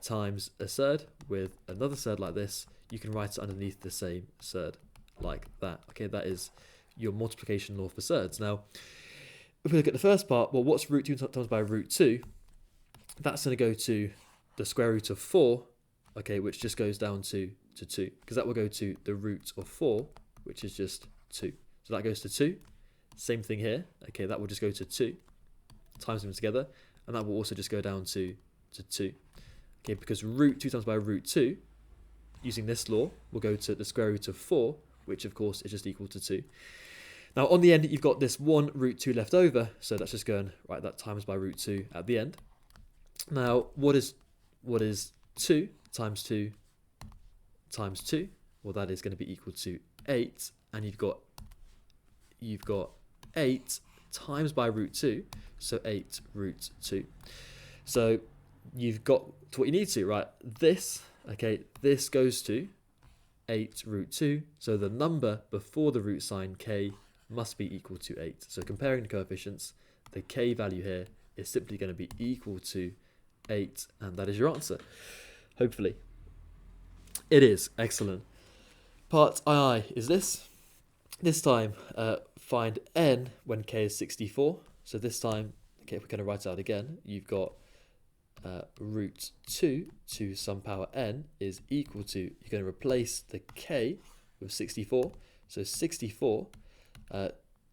times a surd with another surd like this, you can write it underneath the same surd like that. Okay, that is your multiplication law for surds. Now, if we look at the first part, well, what's root 2 times by root 2? That's going to go to the square root of 4, okay, which just goes down to 2, because that will go to the root of 4, which is just 2. So that goes to 2. Same thing here. Okay, that will just go to 2, times them together, and that will also just go down to 2. Okay, because root 2 times by root 2, using this law, will go to the square root of 4, which of course is just equal to 2. Now on the end, you've got this 1 root 2 left over, so let's just go and write that times by root 2 at the end. Now, what is 2 times 2 times 2? Well, that is going to be equal to 8, and you've got 8 times by root 2, so 8 root 2. So you've got to what you need to, right? This goes to 8 root 2, so the number before the root sign k must be equal to 8. So comparing the coefficients, the k value here is simply going to be equal to 8, and that is your answer, hopefully. It is. Excellent. Part II is this time find n when k is 64. So this time, okay, if we're going to write it out again, you've got root 2 to some power n is equal to, you're going to replace the k with 64, so 64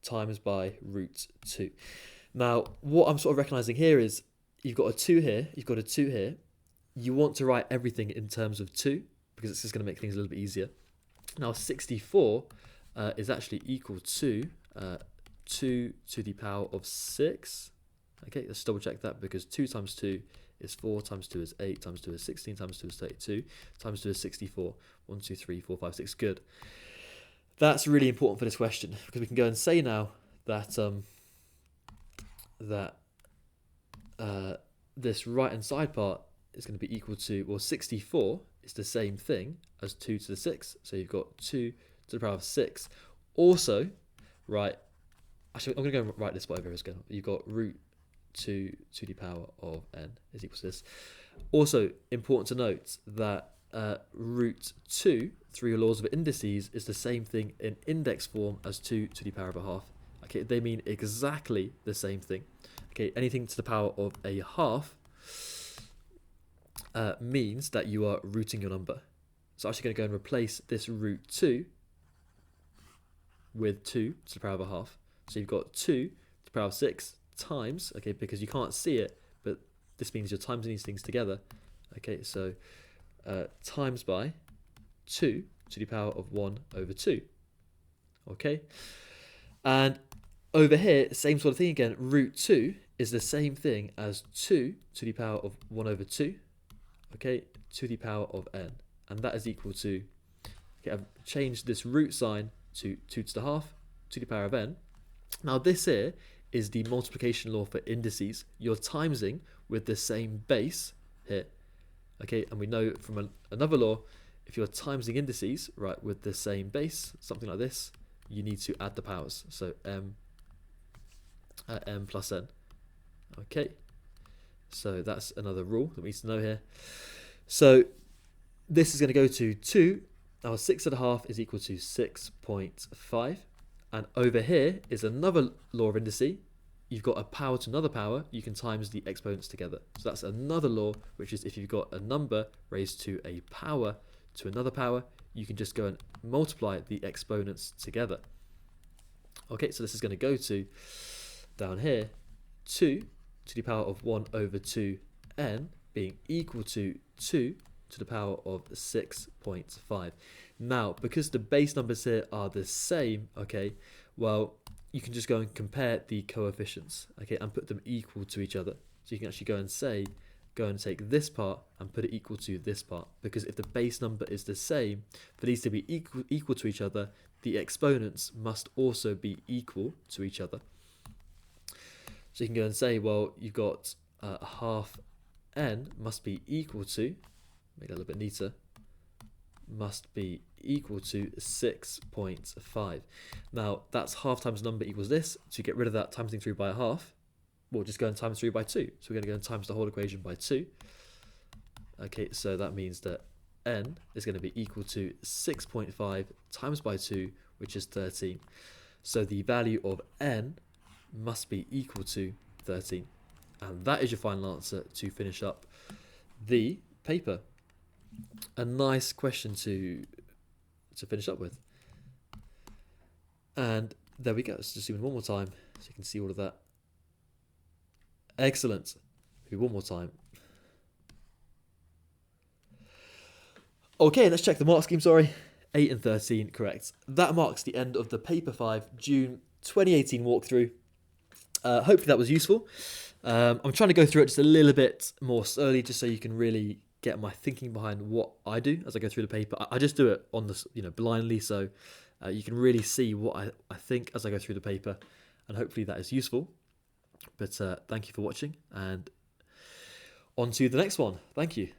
times by root 2. Now, what I'm sort of recognizing here is you've got a 2 here, you want to write everything in terms of 2, because it's just going to make things a little bit easier. Now, 64 is actually equal to 2 to the power of 6. Okay, let's double check that, because 2 times 2 is 4, times 2 is 8, times 2 is 16, times 2 is 32, times 2 is 64. 1, 2, 3, 4, 5, 6. Good. That's really important for this question, because we can go and say now that this right-hand side part is going to be equal to, well, 64 is the same thing as 2 to the 6. So you've got 2 to the power of 6. Also, right, actually, I'm going to go and write this part over here again. You've got root 2 to the power of n is equal to this. Also, important to note that root 2, through your laws of indices, is the same thing in index form as 2 to the power of a half. Okay, they mean exactly the same thing. Okay, anything to the power of a half means that you are rooting your number. So I'm actually going to go and replace this root 2 with 2 to the power of a half. So you've got 2 to the power of 6 times, okay, because you can't see it, but this means you're timesing these things together. Okay, so times by 2 to the power of 1 over 2. Okay, and over here, same sort of thing again. Root 2 is the same thing as 2 to the power of 1 over 2. Okay, to the power of n, and that is equal to, okay, I've changed this root sign to 2 to the half to the power of n. Now this here is the multiplication law for indices. You're timesing with the same base here. Okay, and we know from another law, if you're timesing indices, right, with the same base, something like this, you need to add the powers. So m plus n. Okay, so that's another rule that we need to know here. So this is going to go to 2. Now 6.5 is equal to 6.5. And over here is another law of indices. You've got a power to another power, you can times the exponents together. So that's another law, which is if you've got a number raised to a power to another power, you can just go and multiply the exponents together. Okay, so this is going to go to, down here, 2 to the power of 1 over 2n being equal to 2 to to the power of 6.5. Now, because the base numbers here are the same, okay, well, you can just go and compare the coefficients, okay, and put them equal to each other. So you can actually go and take this part and put it equal to this part, because if the base number is the same, for these to be equal to each other, the exponents must also be equal to each other. So you can go and say, well, you've got half n must be equal to, make it a little bit neater, must be equal to 6.5. Now, that's half times number equals this. To get rid of that, times thing through by a half, we'll just go and times through by 2. So we're going to go and times the whole equation by 2. Okay, so that means that n is going to be equal to 6.5 times by 2, which is 13. So the value of n must be equal to 13. And that is your final answer to finish up the paper. A nice question to finish up with. And there we go. Let's just zoom in one more time so you can see all of that. Excellent. Maybe one more time. Okay, let's check the mark scheme, sorry. 8 and 13, correct. That marks the end of the Paper 5 June 2018 walkthrough. Hopefully that was useful. I'm trying to go through it just a little bit more slowly, just so you can really get my thinking behind what I do as I go through the paper. I just do it on the, blindly, so you can really see what I think as I go through the paper, and hopefully that is useful. But thank you for watching, and on to the next one. Thank you.